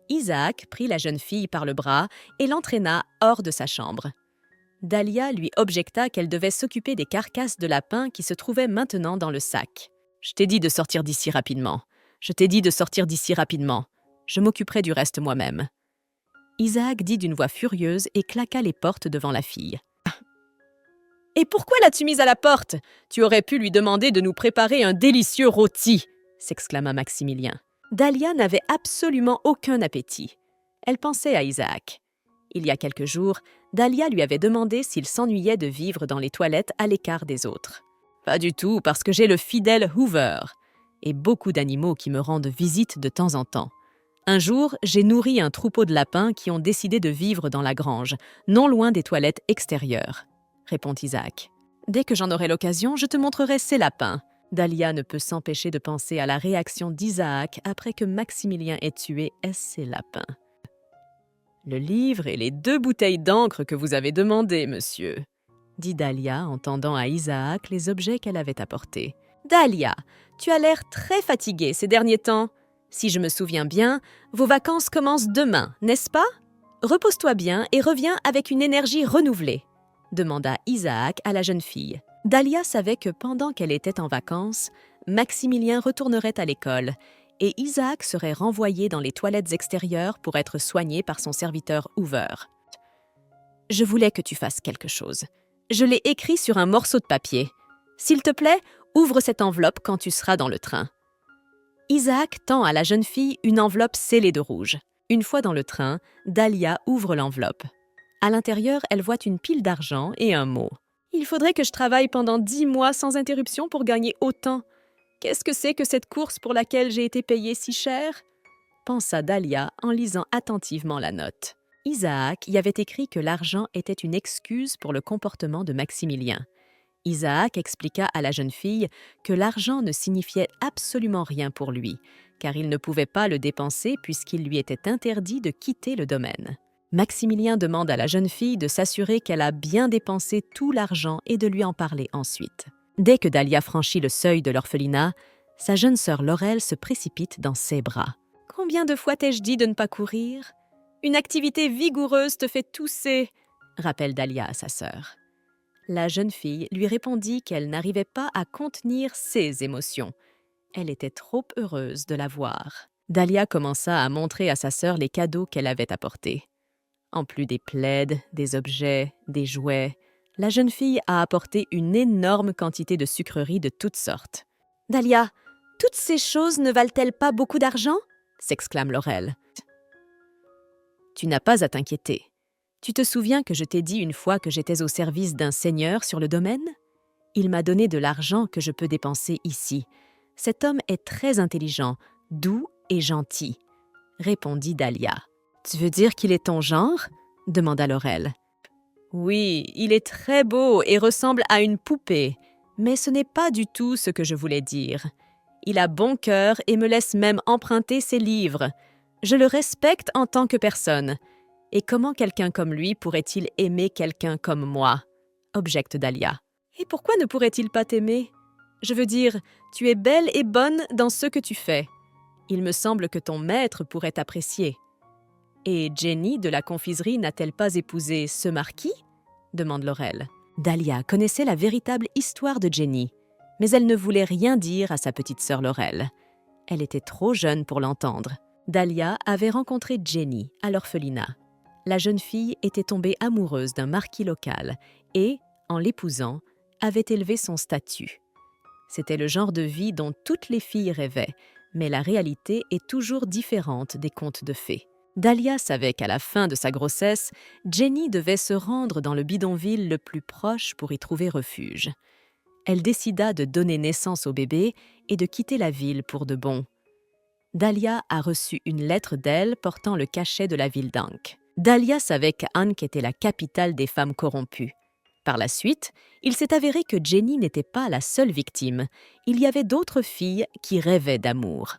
Isaac prit la jeune fille par le bras et l'entraîna hors de sa chambre. Dahlia lui objecta qu'elle devait s'occuper des carcasses de lapins qui se trouvaient maintenant dans le sac. « Je t'ai dit de sortir d'ici rapidement. Je t'ai dit de sortir d'ici rapidement. Je m'occuperai du reste moi-même. » Isaac dit d'une voix furieuse et claqua les portes devant la fille. « Et pourquoi l'as-tu mise à la porte? Tu aurais pu lui demander de nous préparer un délicieux rôti !» s'exclama Maximilien. Dahlia n'avait absolument aucun appétit. Elle pensait à Isaac. Il y a quelques jours, Dahlia lui avait demandé s'il s'ennuyait de vivre dans les toilettes à l'écart des autres. « Pas du tout, parce que j'ai le fidèle Hoover et beaucoup d'animaux qui me rendent visite de temps en temps. Un jour, j'ai nourri un troupeau de lapins qui ont décidé de vivre dans la grange, non loin des toilettes extérieures, » répond Isaac. « Dès que j'en aurai l'occasion, je te montrerai ces lapins. » Dahlia ne peut s'empêcher de penser à la réaction d'Isaac après que Maximilien ait tué ses lapins. « Le livre et les 2 bouteilles d'encre que vous avez demandées, monsieur, » dit Dahlia en tendant à Isaac les objets qu'elle avait apportés. « Dahlia, tu as l'air très fatiguée ces derniers temps. Si je me souviens bien, vos vacances commencent demain, n'est-ce pas? Repose-toi bien et reviens avec une énergie renouvelée, » demanda Isaac à la jeune fille. Dahlia savait que pendant qu'elle était en vacances, Maximilien retournerait à l'école et Isaac serait renvoyé dans les toilettes extérieures pour être soigné par son serviteur Hoover. « Je voulais que tu fasses quelque chose. Je l'ai écrit sur un morceau de papier. S'il te plaît, ouvre cette enveloppe quand tu seras dans le train. » Isaac tend à la jeune fille une enveloppe scellée de rouge. Une fois dans le train, Dahlia ouvre l'enveloppe. À l'intérieur, elle voit une pile d'argent et un mot. « Il faudrait que je travaille pendant 10 mois sans interruption pour gagner autant. Qu'est-ce que c'est que cette course pour laquelle j'ai été payée si cher ?» pensa Dahlia en lisant attentivement la note. Isaac y avait écrit que l'argent était une excuse pour le comportement de Maximilien. Isaac expliqua à la jeune fille que l'argent ne signifiait absolument rien pour lui, car il ne pouvait pas le dépenser puisqu'il lui était interdit de quitter le domaine. Maximilien demande à la jeune fille de s'assurer qu'elle a bien dépensé tout l'argent et de lui en parler ensuite. Dès que Dahlia franchit le seuil de l'orphelinat, sa jeune sœur Laurel se précipite dans ses bras. « Combien de fois t'ai-je dit de ne pas courir? Une activité vigoureuse te fait tousser, » rappelle Dahlia à sa sœur. La jeune fille lui répondit qu'elle n'arrivait pas à contenir ses émotions. Elle était trop heureuse de la voir. Dahlia commença à montrer à sa sœur les cadeaux qu'elle avait apportés. En plus des plaids, des objets, des jouets, la jeune fille a apporté une énorme quantité de sucreries de toutes sortes. « Dahlia, toutes ces choses ne valent-elles pas beaucoup d'argent ?» s'exclame Laurel. « Tu n'as pas à t'inquiéter. Tu te souviens que je t'ai dit une fois que j'étais au service d'un seigneur sur le domaine? Il m'a donné de l'argent que je peux dépenser ici. Cet homme est très intelligent, doux et gentil, » répondit Dahlia. « Tu veux dire qu'il est ton genre ?» demanda Laurel. « Oui, il est très beau et ressemble à une poupée, mais ce n'est pas du tout ce que je voulais dire. Il a bon cœur et me laisse même emprunter ses livres. Je le respecte en tant que personne. Et comment quelqu'un comme lui pourrait-il aimer quelqu'un comme moi ?» objecte Dahlia. « Et pourquoi ne pourrait-il pas t'aimer? Je veux dire, tu es belle et bonne dans ce que tu fais. Il me semble que ton maître pourrait t'apprécier. » « Et Jenny de la confiserie n'a-t-elle pas épousé ce marquis ?» demande Laurel. Dahlia connaissait la véritable histoire de Jenny, mais elle ne voulait rien dire à sa petite sœur Laurel. Elle était trop jeune pour l'entendre. Dahlia avait rencontré Jenny à l'orphelinat. La jeune fille était tombée amoureuse d'un marquis local et, en l'épousant, avait élevé son statut. C'était le genre de vie dont toutes les filles rêvaient, mais la réalité est toujours différente des contes de fées. Dahlia savait qu'à la fin de sa grossesse, Jenny devait se rendre dans le bidonville le plus proche pour y trouver refuge. Elle décida de donner naissance au bébé et de quitter la ville pour de bon. Dahlia a reçu une lettre d'elle portant le cachet de la ville d'Ankh. Dahlia savait qu'Ankh était la capitale des femmes corrompues. Par la suite, il s'est avéré que Jenny n'était pas la seule victime. Il y avait d'autres filles qui rêvaient d'amour.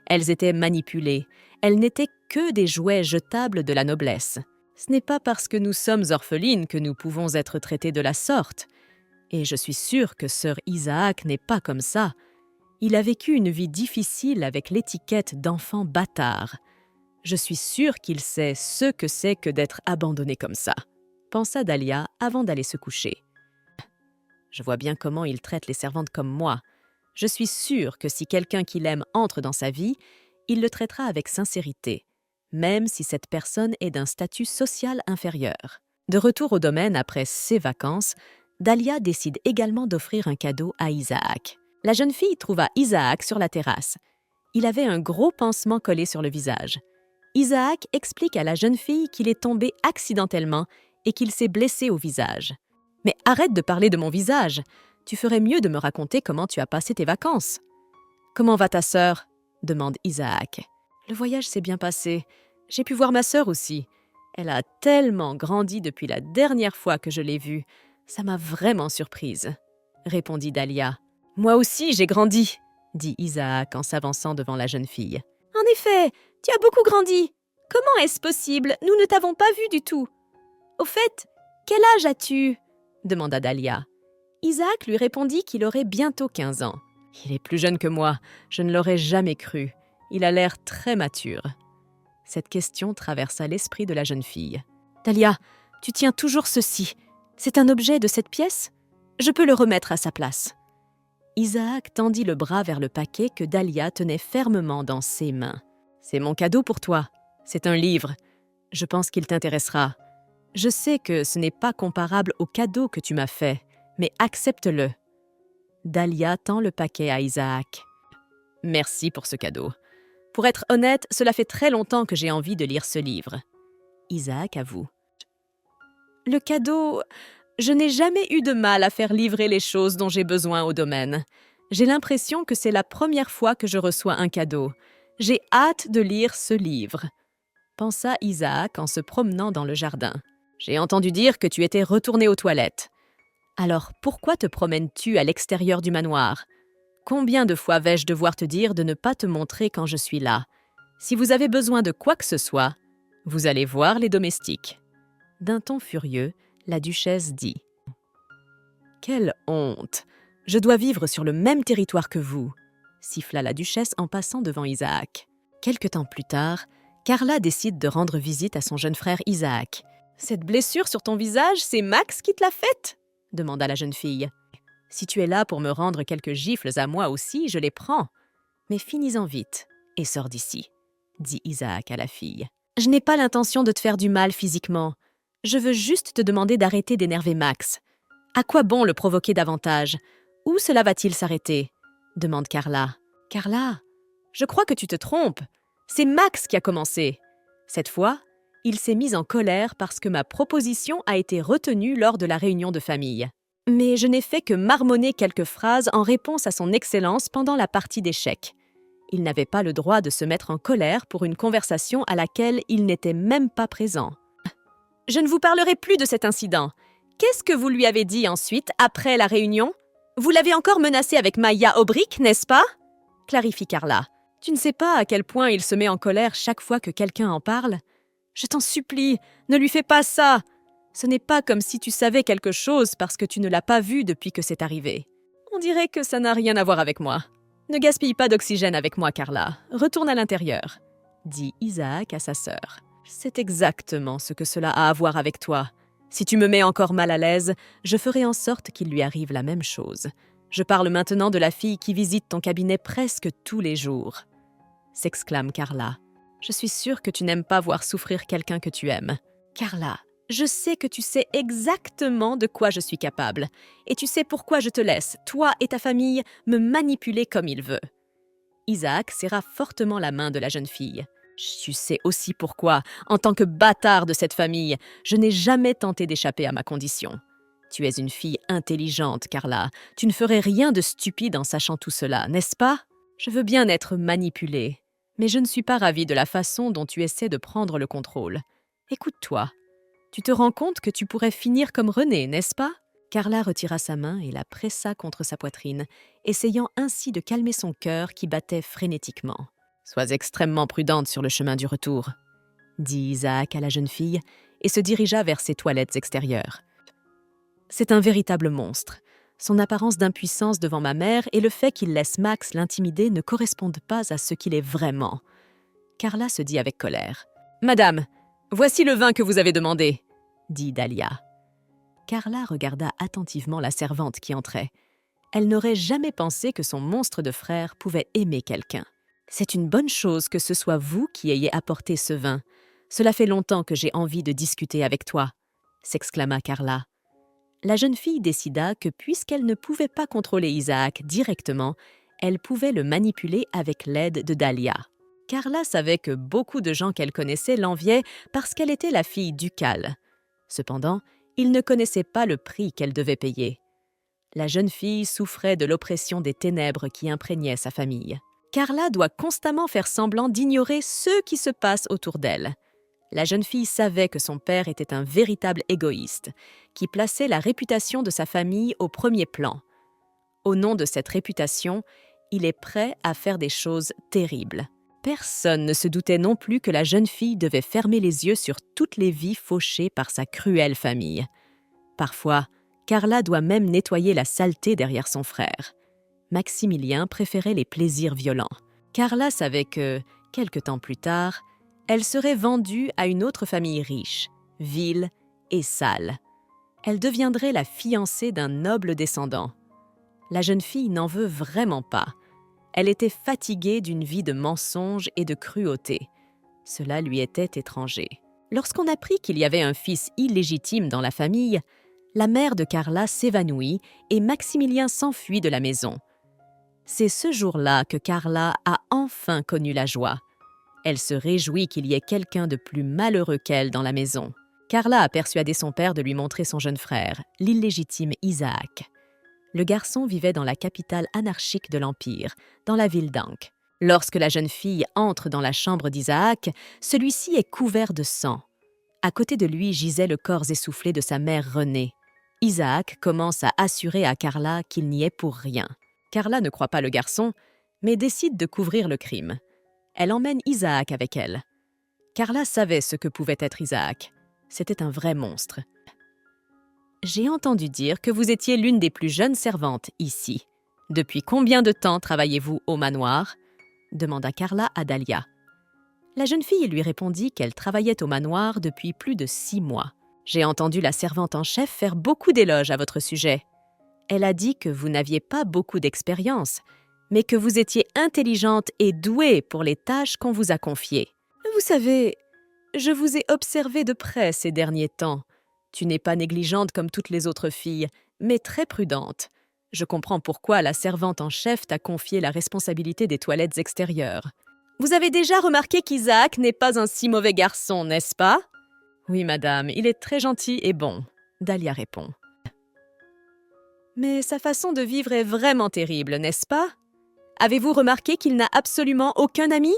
Elles étaient manipulées. Elles n'étaient que des jouets jetables de la noblesse. Ce n'est pas parce que nous sommes orphelines que nous pouvons être traitées de la sorte. Et je suis sûre que sœur Isaac n'est pas comme ça. Il a vécu une vie difficile avec l'étiquette d'enfant bâtard. Je suis sûre qu'il sait ce que c'est que d'être abandonné comme ça, pensa Dahlia avant d'aller se coucher. Je vois bien comment il traite les servantes comme moi. Je suis sûre que si quelqu'un qu'il aime entre dans sa vie, il le traitera avec sincérité, même si cette personne est d'un statut social inférieur. De retour au domaine après ses vacances, Dahlia décide également d'offrir un cadeau à Isaac. La jeune fille trouva Isaac sur la terrasse. Il avait un gros pansement collé sur le visage. Isaac explique à la jeune fille qu'il est tombé accidentellement et qu'il s'est blessé au visage. « Mais arrête de parler de mon visage. Tu ferais mieux de me raconter comment tu as passé tes vacances. »« Comment va ta sœur ?» demande Isaac. « Le voyage s'est bien passé. J'ai pu voir ma sœur aussi. Elle a tellement grandi depuis la dernière fois que je l'ai vue. Ça m'a vraiment surprise, » répondit Dahlia. « Moi aussi, j'ai grandi, » dit Isaac en s'avançant devant la jeune fille. « En effet, tu as beaucoup grandi. Comment est-ce possible? Nous ne t'avons pas vu du tout. »« Au fait, quel âge as-tu » demanda Dahlia. Isaac lui répondit qu'il aurait bientôt 15 ans. « Il est plus jeune que moi, je ne l'aurais jamais cru. Il a l'air très mature. » Cette question traversa l'esprit de la jeune fille. « Dahlia, tu tiens toujours ceci. C'est un objet de cette pièce? Je peux le remettre à sa place. » Isaac tendit le bras vers le paquet que Dahlia tenait fermement dans ses mains. « C'est mon cadeau pour toi. C'est un livre. Je pense qu'il t'intéressera. Je sais que ce n'est pas comparable au cadeau que tu m'as fait, mais accepte-le. » Dahlia tend le paquet à Isaac. « Merci pour ce cadeau. Pour être honnête, cela fait très longtemps que j'ai envie de lire ce livre. » Isaac avoue. « Le cadeau... Je n'ai jamais eu de mal à faire livrer les choses dont j'ai besoin au domaine. J'ai l'impression que c'est la première fois que je reçois un cadeau. J'ai hâte de lire ce livre, » pensa Isaac en se promenant dans le jardin. « J'ai entendu dire que tu étais retourné aux toilettes. Alors pourquoi te promènes-tu à l'extérieur du manoir? Combien de fois vais-je devoir te dire de ne pas te montrer quand je suis là? Si vous avez besoin de quoi que ce soit, vous allez voir les domestiques. » D'un ton furieux, la duchesse dit « Quelle honte! Je dois vivre sur le même territoire que vous !» siffla la duchesse en passant devant Isaac. Quelque temps plus tard, Carla décide de rendre visite à son jeune frère Isaac. « Cette blessure sur ton visage, c'est Max qui te l'a faite ?» demanda la jeune fille. « Si tu es là pour me rendre quelques gifles à moi aussi, je les prends. Mais finis-en vite et sors d'ici, » dit Isaac à la fille. « Je n'ai pas l'intention de te faire du mal physiquement. Je veux juste te demander d'arrêter d'énerver Max. À quoi bon le provoquer davantage? Où cela va-t-il s'arrêter ?» demande Carla. « Carla, je crois que tu te trompes. C'est Max qui a commencé. Cette fois, il s'est mis en colère parce que ma proposition a été retenue lors de la réunion de famille. Mais je n'ai fait que marmonner quelques phrases en réponse à son excellence pendant la partie d'échecs. Il n'avait pas le droit de se mettre en colère pour une conversation à laquelle il n'était même pas présent. Je ne vous parlerai plus de cet incident. Qu'est-ce que vous lui avez dit ensuite, après la réunion? Vous l'avez encore menacé avec Maya Aubric, n'est-ce pas? Clarifie Carla. Tu ne sais pas à quel point il se met en colère chaque fois que quelqu'un en parle? Je t'en supplie, ne lui fais pas ça. Ce n'est pas comme si tu savais quelque chose parce que tu ne l'as pas vu depuis que c'est arrivé. On dirait que ça n'a rien à voir avec moi. Ne gaspille pas d'oxygène avec moi, Carla. Retourne à l'intérieur, dit Isaac à sa sœur. C'est exactement ce que cela a à voir avec toi. Si tu me mets encore mal à l'aise, je ferai en sorte qu'il lui arrive la même chose. Je parle maintenant de la fille qui visite ton cabinet presque tous les jours, » s'exclame Carla. « Je suis sûre que tu n'aimes pas voir souffrir quelqu'un que tu aimes. Carla, je sais que tu sais exactement de quoi je suis capable, et tu sais pourquoi je te laisse, toi et ta famille, me manipuler comme il veut. » Isaac serra fortement la main de la jeune fille. « Tu sais aussi pourquoi, en tant que bâtard de cette famille, je n'ai jamais tenté d'échapper à ma condition. Tu es une fille intelligente, Carla. Tu ne ferais rien de stupide en sachant tout cela, n'est-ce pas? Je veux bien être manipulée, mais je ne suis pas ravie de la façon dont tu essaies de prendre le contrôle. Écoute-toi. Tu te rends compte que tu pourrais finir comme René, n'est-ce pas? » Carla retira sa main et la pressa contre sa poitrine, essayant ainsi de calmer son cœur qui battait frénétiquement. « Sois extrêmement prudente sur le chemin du retour, » dit Isaac à la jeune fille, et se dirigea vers ses toilettes extérieures. C'est un véritable monstre. Son apparence d'impuissance devant ma mère et le fait qu'il laisse Max l'intimider ne correspondent pas à ce qu'il est vraiment. Carla se dit avec colère. « Madame, voici le vin que vous avez demandé », dit Dahlia. Carla regarda attentivement la servante qui entrait. Elle n'aurait jamais pensé que son monstre de frère pouvait aimer quelqu'un. « C'est une bonne chose que ce soit vous qui ayez apporté ce vin. Cela fait longtemps que j'ai envie de discuter avec toi », s'exclama Carla. La jeune fille décida que puisqu'elle ne pouvait pas contrôler Isaac directement, elle pouvait le manipuler avec l'aide de Dahlia. Carla savait que beaucoup de gens qu'elle connaissait l'enviaient parce qu'elle était la fille ducale. Cependant, ils ne connaissaient pas le prix qu'elle devait payer. La jeune fille souffrait de l'oppression des ténèbres qui imprégnaient sa famille. Carla doit constamment faire semblant d'ignorer ce qui se passe autour d'elle. La jeune fille savait que son père était un véritable égoïste, qui plaçait la réputation de sa famille au premier plan. Au nom de cette réputation, il est prêt à faire des choses terribles. Personne ne se doutait non plus que la jeune fille devait fermer les yeux sur toutes les vies fauchées par sa cruelle famille. Parfois, Carla doit même nettoyer la saleté derrière son frère. Maximilien préférait les plaisirs violents. Carla savait que, quelque temps plus tard, elle serait vendue à une autre famille riche, vile et sale. Elle deviendrait la fiancée d'un noble descendant. La jeune fille n'en veut vraiment pas. Elle était fatiguée d'une vie de mensonges et de cruauté. Cela lui était étranger. Lorsqu'on apprit qu'il y avait un fils illégitime dans la famille, la mère de Carla s'évanouit et Maximilien s'enfuit de la maison. C'est ce jour-là que Carla a enfin connu la joie. Elle se réjouit qu'il y ait quelqu'un de plus malheureux qu'elle dans la maison. Carla a persuadé son père de lui montrer son jeune frère, l'illégitime Isaac. Le garçon vivait dans la capitale anarchique de l'Empire, dans la ville d'Ankh. Lorsque la jeune fille entre dans la chambre d'Isaac, celui-ci est couvert de sang. À côté de lui gisait le corps essoufflé de sa mère Renée. Isaac commence à assurer à Carla qu'il n'y est pour rien. Carla ne croit pas le garçon, mais décide de couvrir le crime. Elle emmène Isaac avec elle. Carla savait ce que pouvait être Isaac. C'était un vrai monstre. « J'ai entendu dire que vous étiez l'une des plus jeunes servantes ici. Depuis combien de temps travaillez-vous au manoir ?» demanda Carla à Dahlia. La jeune fille lui répondit qu'elle travaillait au manoir depuis plus de 6 mois. « J'ai entendu la servante en chef faire beaucoup d'éloges à votre sujet. Elle a dit que vous n'aviez pas beaucoup d'expérience, mais que vous étiez intelligente et douée pour les tâches qu'on vous a confiées. Vous savez, je vous ai observé de près ces derniers temps. Tu n'es pas négligente comme toutes les autres filles, mais très prudente. Je comprends pourquoi la servante en chef t'a confié la responsabilité des toilettes extérieures. Vous avez déjà remarqué qu'Isaac n'est pas un si mauvais garçon, n'est-ce pas ? Oui, madame, il est très gentil et bon, Dahlia répond. Mais sa façon de vivre est vraiment terrible, n'est-ce pas ? Avez-vous remarqué qu'il n'a absolument aucun ami ?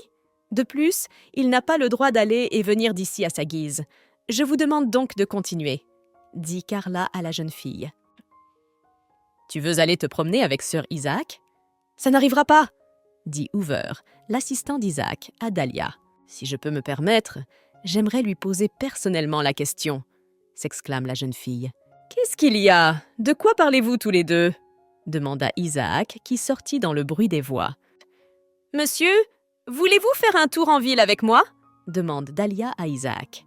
De plus, il n'a pas le droit d'aller et venir d'ici à sa guise. Je vous demande donc de continuer, dit Carla à la jeune fille. Tu veux aller te promener avec sœur Isaac ? Ça n'arrivera pas, dit Hoover, l'assistant d'Isaac, à Dahlia. Si je peux me permettre, j'aimerais lui poser personnellement la question, s'exclame la jeune fille. Qu'est-ce qu'il y a ? De quoi parlez-vous tous les deux ? Demanda Isaac, qui sortit dans le bruit des voix. Monsieur, voulez-vous faire un tour en ville avec moi ? Demande Dahlia à Isaac.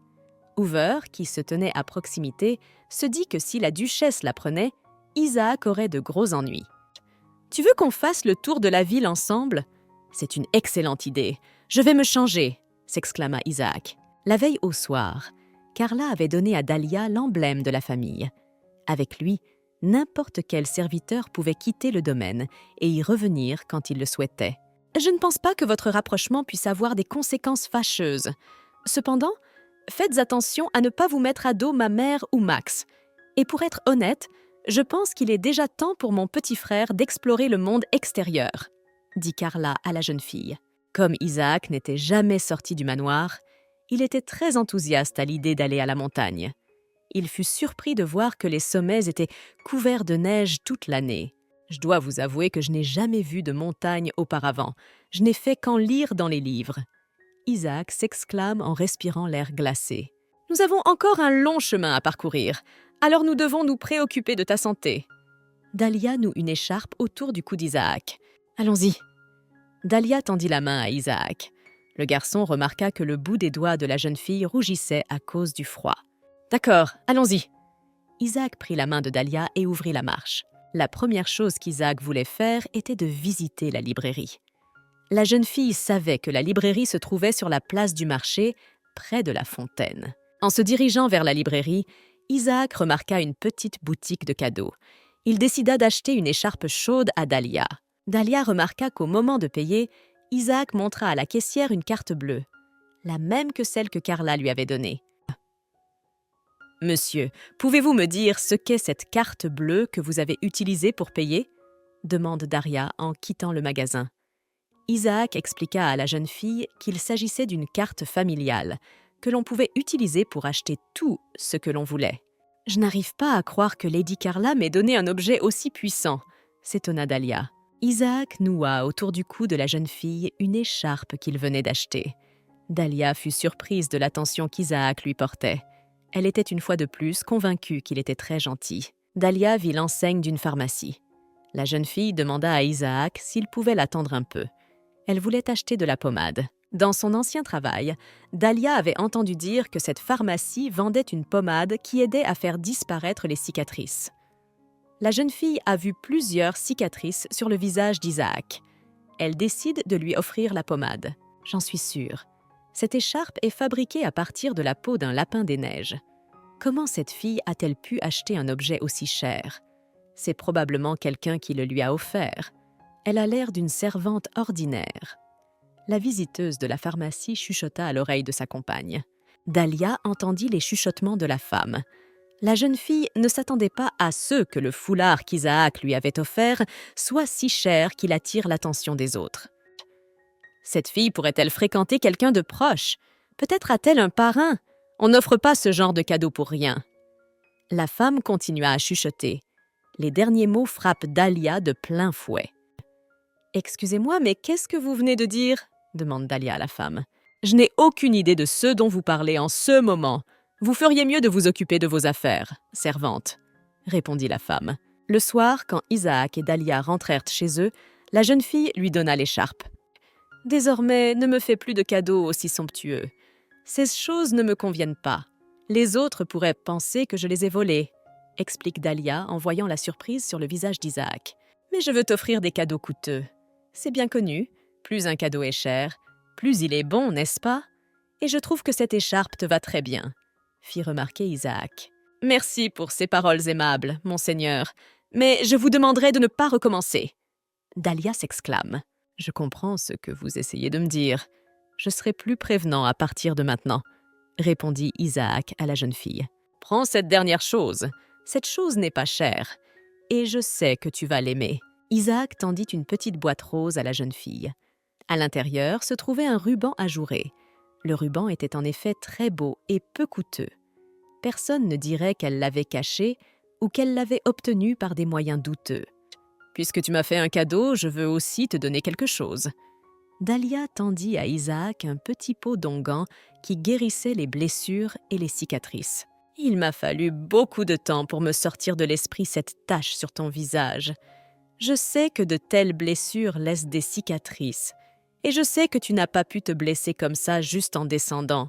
Hoover, qui se tenait à proximité, se dit que si la duchesse la prenait, Isaac aurait de gros ennuis. « Tu veux qu'on fasse le tour de la ville ensemble ? C'est une excellente idée. Je vais me changer, s'exclama Isaac. La veille au soir, Carla avait donné à Dahlia l'emblème de la famille. Avec lui, n'importe quel serviteur pouvait quitter le domaine et y revenir quand il le souhaitait. Je ne pense pas que votre rapprochement puisse avoir des conséquences fâcheuses. Cependant, faites attention à ne pas vous mettre à dos ma mère ou Max. Et pour être honnête, je pense qu'il est déjà temps pour mon petit frère d'explorer le monde extérieur, dit Carla à la jeune fille. Comme Isaac n'était jamais sorti du manoir, il était très enthousiaste à l'idée d'aller à la montagne. Il fut surpris de voir que les sommets étaient couverts de neige toute l'année. Je dois vous avouer que je n'ai jamais vu de montagne auparavant. Je n'ai fait qu'en lire dans les livres. Isaac s'exclame en respirant l'air glacé. « Nous avons encore un long chemin à parcourir, alors nous devons nous préoccuper de ta santé. Dahlia noue une écharpe autour du cou d'Isaac. Allons-y. Dahlia tendit la main à Isaac. Le garçon remarqua que le bout des doigts de la jeune fille rougissait à cause du froid. D'accord, allons-y. Isaac prit la main de Dahlia et ouvrit la marche. La première chose qu'Isaac voulait faire était de visiter la librairie. La jeune fille savait que la librairie se trouvait sur la place du marché, près de la fontaine. En se dirigeant vers la librairie, Isaac remarqua une petite boutique de cadeaux. Il décida d'acheter une écharpe chaude à Dahlia. Dahlia remarqua qu'au moment de payer, Isaac montra à la caissière une carte bleue, la même que celle que Carla lui avait donnée. « Monsieur, pouvez-vous me dire ce qu'est cette carte bleue que vous avez utilisée pour payer ?» demande Daria en quittant le magasin. Isaac expliqua à la jeune fille qu'il s'agissait d'une carte familiale, que l'on pouvait utiliser pour acheter tout ce que l'on voulait. « Je n'arrive pas à croire que Lady Carla m'ait donné un objet aussi puissant », s'étonna Dahlia. Isaac noua autour du cou de la jeune fille une écharpe qu'il venait d'acheter. Dahlia fut surprise de l'attention qu'Isaac lui portait. Elle était une fois de plus convaincue qu'il était très gentil. Dahlia vit l'enseigne d'une pharmacie. La jeune fille demanda à Isaac s'il pouvait l'attendre un peu. Elle voulait acheter de la pommade. Dans son ancien travail, Dahlia avait entendu dire que cette pharmacie vendait une pommade qui aidait à faire disparaître les cicatrices. La jeune fille a vu plusieurs cicatrices sur le visage d'Isaac. Elle décide de lui offrir la pommade. J'en suis sûre. Cette écharpe est fabriquée à partir de la peau d'un lapin des neiges. Comment cette fille a-t-elle pu acheter un objet aussi cher? C'est probablement quelqu'un qui le lui a offert. Elle a l'air d'une servante ordinaire. La visiteuse de la pharmacie chuchota à l'oreille de sa compagne. Dahlia entendit les chuchotements de la femme. La jeune fille ne s'attendait pas à ce que le foulard qu'Isaac lui avait offert soit si cher qu'il attire l'attention des autres. Cette fille pourrait-elle fréquenter quelqu'un de proche? Peut-être a-t-elle un parrain? On n'offre pas ce genre de cadeau pour rien. La femme continua à chuchoter. Les derniers mots frappent Dahlia de plein fouet. « Excusez-moi, mais qu'est-ce que vous venez de dire ?» demande Dahlia à la femme. « Je n'ai aucune idée de ce dont vous parlez en ce moment. Vous feriez mieux de vous occuper de vos affaires, servante, » répondit la femme. Le soir, quand Isaac et Dahlia rentrèrent chez eux, la jeune fille lui donna l'écharpe. « Désormais, ne me fais plus de cadeaux aussi somptueux. Ces choses ne me conviennent pas. Les autres pourraient penser que je les ai volées, » explique Dahlia en voyant la surprise sur le visage d'Isaac. « Mais je veux t'offrir des cadeaux coûteux. C'est bien connu, plus un cadeau est cher, plus il est bon, n'est-ce pas? Et je trouve que cette écharpe te va très bien, » fit remarquer Isaac. « Merci pour ces paroles aimables, monseigneur, mais je vous demanderai de ne pas recommencer. » Dahlia s'exclame. « Je comprends ce que vous essayez de me dire. Je serai plus prévenant à partir de maintenant, » répondit Isaac à la jeune fille. « Prends cette dernière chose. Cette chose n'est pas chère. Et je sais que tu vas l'aimer. » Isaac tendit une petite boîte rose à la jeune fille. À l'intérieur se trouvait un ruban ajouré. Le ruban était en effet très beau et peu coûteux. Personne ne dirait qu'elle l'avait caché ou qu'elle l'avait obtenu par des moyens douteux. « Puisque tu m'as fait un cadeau, je veux aussi te donner quelque chose. » Dahlia tendit à Isaac un petit pot d'onguent qui guérissait les blessures et les cicatrices. « Il m'a fallu beaucoup de temps pour me sortir de l'esprit cette tache sur ton visage. Je sais que de telles blessures laissent des cicatrices. Et je sais que tu n'as pas pu te blesser comme ça juste en descendant.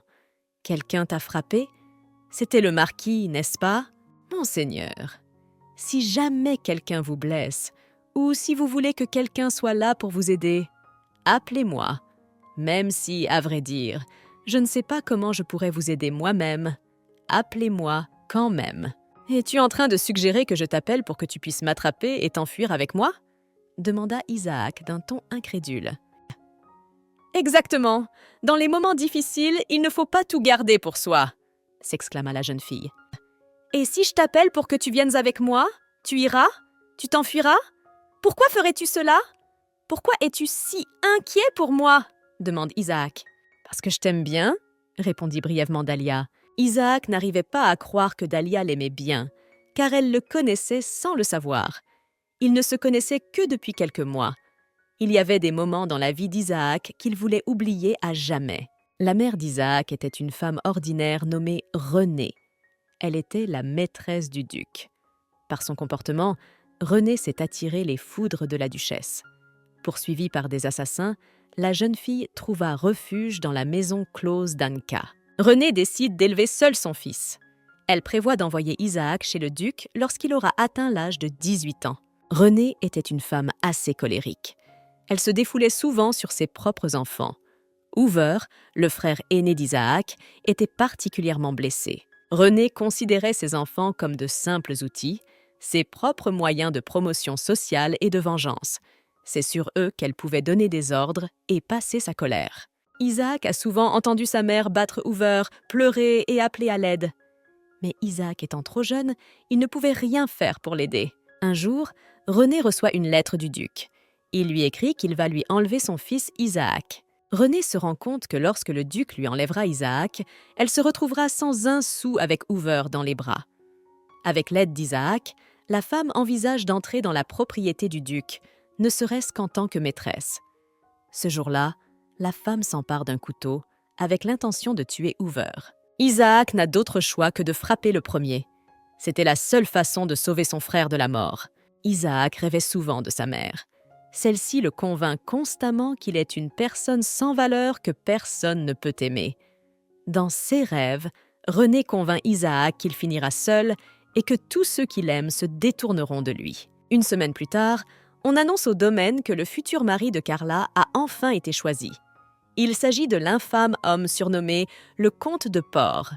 Quelqu'un t'a frappé? C'était le marquis, n'est-ce pas? Monseigneur, si jamais quelqu'un vous blesse, ou si vous voulez que quelqu'un soit là pour vous aider, appelez-moi. Même si, à vrai dire, je ne sais pas comment je pourrais vous aider moi-même. Appelez-moi quand même. » « Es-tu en train de suggérer que je t'appelle pour que tu puisses m'attraper et t'enfuir avec moi ?» demanda Isaac d'un ton incrédule. « Exactement. Dans les moments difficiles, il ne faut pas tout garder pour soi, » s'exclama la jeune fille. « Et si je t'appelle pour que tu viennes avec moi, tu iras? Tu t'enfuiras? Pourquoi ferais-tu cela? Pourquoi es-tu si inquiet pour moi ?» demande Isaac. « Parce que je t'aime bien, » répondit brièvement Dahlia. Isaac n'arrivait pas à croire que Dahlia l'aimait bien, car elle le connaissait sans le savoir. Ils ne se connaissaient que depuis quelques mois. Il y avait des moments dans la vie d'Isaac qu'il voulait oublier à jamais. La mère d'Isaac était une femme ordinaire nommée Renée. Elle était la maîtresse du duc. Par son comportement, Renée s'est attiré les foudres de la duchesse. Poursuivie par des assassins, la jeune fille trouva refuge dans la maison close d'Anka. Renée décide d'élever seule son fils. Elle prévoit d'envoyer Isaac chez le duc lorsqu'il aura atteint l'âge de 18 ans. Renée était une femme assez colérique. Elle se défoulait souvent sur ses propres enfants. Hoover, le frère aîné d'Isaac, était particulièrement blessé. Renée considérait ses enfants comme de simples outils, ses propres moyens de promotion sociale et de vengeance. C'est sur eux qu'elle pouvait donner des ordres et passer sa colère. Isaac a souvent entendu sa mère battre Hoover, pleurer et appeler à l'aide. Mais Isaac étant trop jeune, il ne pouvait rien faire pour l'aider. Un jour, Renée reçoit une lettre du duc. Il lui écrit qu'il va lui enlever son fils Isaac. Renée se rend compte que lorsque le duc lui enlèvera Isaac, elle se retrouvera sans un sou avec Hoover dans les bras. Avec l'aide d'Isaac, la femme envisage d'entrer dans la propriété du duc, ne serait-ce qu'en tant que maîtresse. Ce jour-là, la femme s'empare d'un couteau avec l'intention de tuer Hoover. Isaac n'a d'autre choix que de frapper le premier. C'était la seule façon de sauver son frère de la mort. Isaac rêvait souvent de sa mère. Celle-ci le convainc constamment qu'il est une personne sans valeur que personne ne peut aimer. Dans ses rêves, Renée convainc Isaac qu'il finira seul et que tous ceux qui l'aiment se détourneront de lui. Une semaine plus tard, on annonce au domaine que le futur mari de Carla a enfin été choisi. Il s'agit de l'infâme homme surnommé le comte de Port.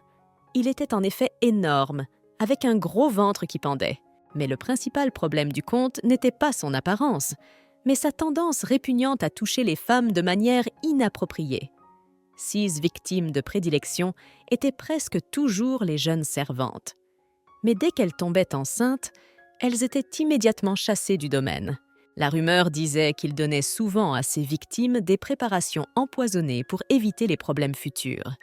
Il était en effet énorme, avec un gros ventre qui pendait. Mais le principal problème du comte n'était pas son apparence, mais sa tendance répugnante à toucher les femmes de manière inappropriée. 6 victimes de prédilection étaient presque toujours les jeunes servantes. Mais dès qu'elles tombaient enceintes, elles étaient immédiatement chassées du domaine. La rumeur disait qu'il donnait souvent à ses victimes des préparations empoisonnées pour éviter les problèmes futurs.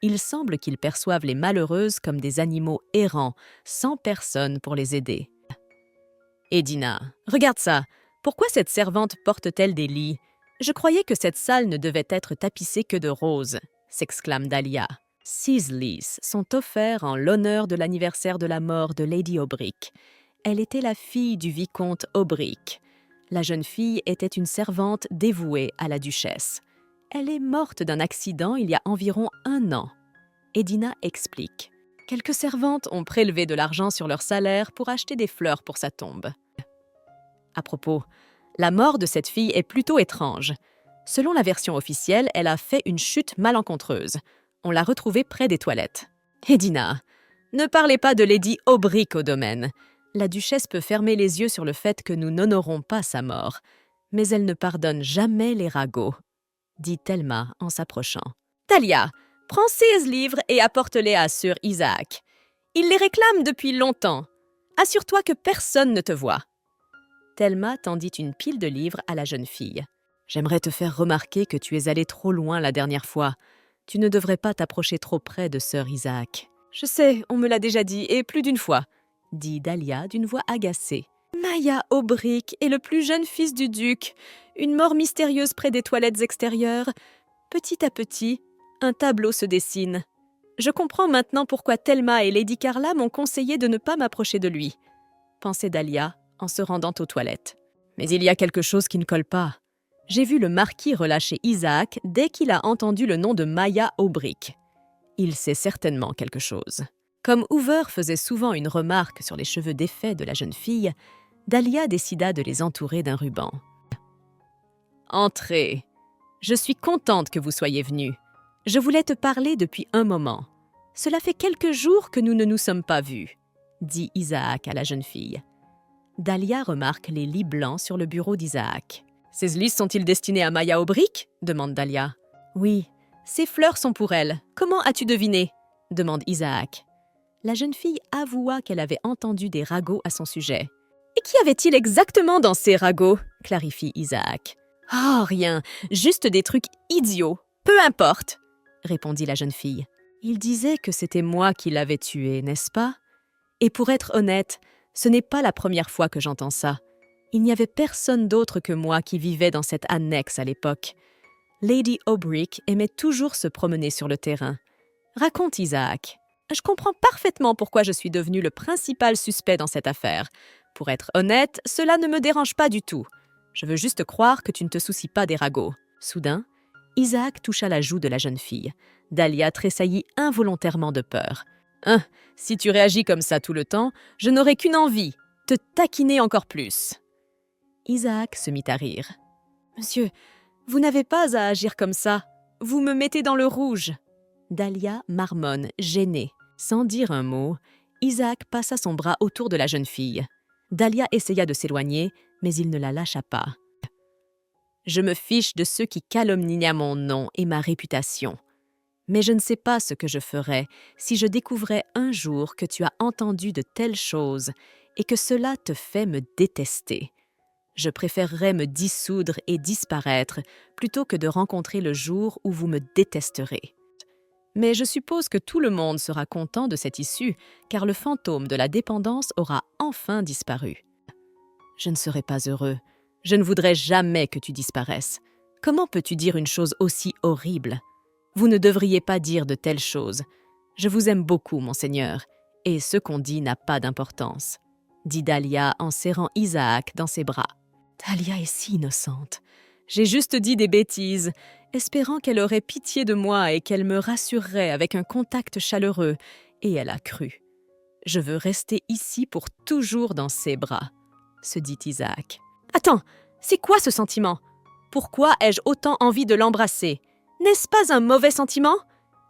Il semble qu'ils perçoivent les malheureuses comme des animaux errants, sans personne pour les aider. « Edina, regarde ça! Pourquoi cette servante porte-t-elle des lits? Je croyais que cette salle ne devait être tapissée que de roses, » s'exclame Dahlia. 6 lys sont offerts en l'honneur de l'anniversaire de la mort de Lady Aubric. Elle était la fille du vicomte Aubric. La jeune fille était une servante dévouée à la duchesse. Elle est morte d'un accident il y a environ 1 an. Edina explique. Quelques servantes ont prélevé de l'argent sur leur salaire pour acheter des fleurs pour sa tombe. À propos, la mort de cette fille est plutôt étrange. Selon la version officielle, elle a fait une chute malencontreuse. On l'a retrouvée près des toilettes. Edina, ne parlez pas de Lady Aubric au domaine. La duchesse peut fermer les yeux sur le fait que nous n'honorons pas sa mort, mais elle ne pardonne jamais les ragots, dit Thelma en s'approchant. Dahlia, prends 16 livres et apporte-les à Sir Isaac. Il les réclame depuis longtemps. Assure-toi que personne ne te voit. Thelma tendit une pile de livres à la jeune fille. J'aimerais te faire remarquer que tu es allée trop loin la dernière fois. Tu ne devrais pas t'approcher trop près de Sir Isaac. Je sais, on me l'a déjà dit, et plus d'une fois, dit Dahlia d'une voix agacée. Maya Aubric est le plus jeune fils du duc. Une mort mystérieuse près des toilettes extérieures. Petit à petit, un tableau se dessine. Je comprends maintenant pourquoi Thelma et Lady Carla m'ont conseillé de ne pas m'approcher de lui, pensait Dahlia en se rendant aux toilettes. Mais il y a quelque chose qui ne colle pas. J'ai vu le marquis relâcher Isaac dès qu'il a entendu le nom de Maya Aubric. Il sait certainement quelque chose. Comme Hoover faisait souvent une remarque sur les cheveux défaits de la jeune fille, Dahlia décida de les entourer d'un ruban. « Entrez. Je suis contente que vous soyez venue. Je voulais te parler depuis un moment. Cela fait quelques jours que nous ne nous sommes pas vus, » dit Isaac à la jeune fille. Dahlia remarque les lits blancs sur le bureau d'Isaac. « Ces lits sont-ils destinés à Maya Aubric ?» demande Dahlia. « Oui, ces fleurs sont pour elle. Comment as-tu deviné ?» demande Isaac. La jeune fille avoua qu'elle avait entendu des ragots à son sujet. « Et qu'y avait-il exactement dans ces ragots ?» clarifie Isaac. « Oh, rien, juste des trucs idiots. Peu importe, » répondit la jeune fille. « Il disait que c'était moi qui l'avais tué, n'est-ce pas? Et pour être honnête, ce n'est pas la première fois que j'entends ça. Il n'y avait personne d'autre que moi qui vivait dans cette annexe à l'époque. Lady Aubric aimait toujours se promener sur le terrain. Raconte, Isaac. Je comprends parfaitement pourquoi je suis devenu le principal suspect dans cette affaire. Pour être honnête, cela ne me dérange pas du tout. Je veux juste croire que tu ne te soucies pas des ragots. Soudain, Isaac toucha la joue de la jeune fille. Dahlia tressaillit involontairement de peur. « Hein, si tu réagis comme ça tout le temps, je n'aurai qu'une envie, te taquiner encore plus. » Isaac se mit à rire. « Monsieur, vous n'avez pas à agir comme ça. Vous me mettez dans le rouge. » Dahlia marmonne, gênée. Sans dire un mot, Isaac passa son bras autour de la jeune fille. Dahlia essaya de s'éloigner, mais il ne la lâcha pas. « Je me fiche de ceux qui calomnient mon nom et ma réputation. Mais je ne sais pas ce que je ferais si je découvrais un jour que tu as entendu de telles choses et que cela te fait me détester. Je préférerais me dissoudre et disparaître plutôt que de rencontrer le jour où vous me détesterez. Mais je suppose que tout le monde sera content de cette issue, car le fantôme de la dépendance aura enfin disparu. Je ne serai pas heureux. Je ne voudrais jamais que tu disparaisses. Comment peux-tu dire une chose aussi horrible ? Vous ne devriez pas dire de telles choses. Je vous aime beaucoup, monseigneur, et ce qu'on dit n'a pas d'importance, » dit Dahlia en serrant Isaac dans ses bras. Dahlia est si innocente. J'ai juste dit des bêtises, espérant qu'elle aurait pitié de moi et qu'elle me rassurerait avec un contact chaleureux, et elle a cru. Je veux rester ici pour toujours dans ses bras, se dit Isaac. Attends, c'est quoi ce sentiment? Pourquoi ai-je autant envie de l'embrasser? N'est-ce pas un mauvais sentiment?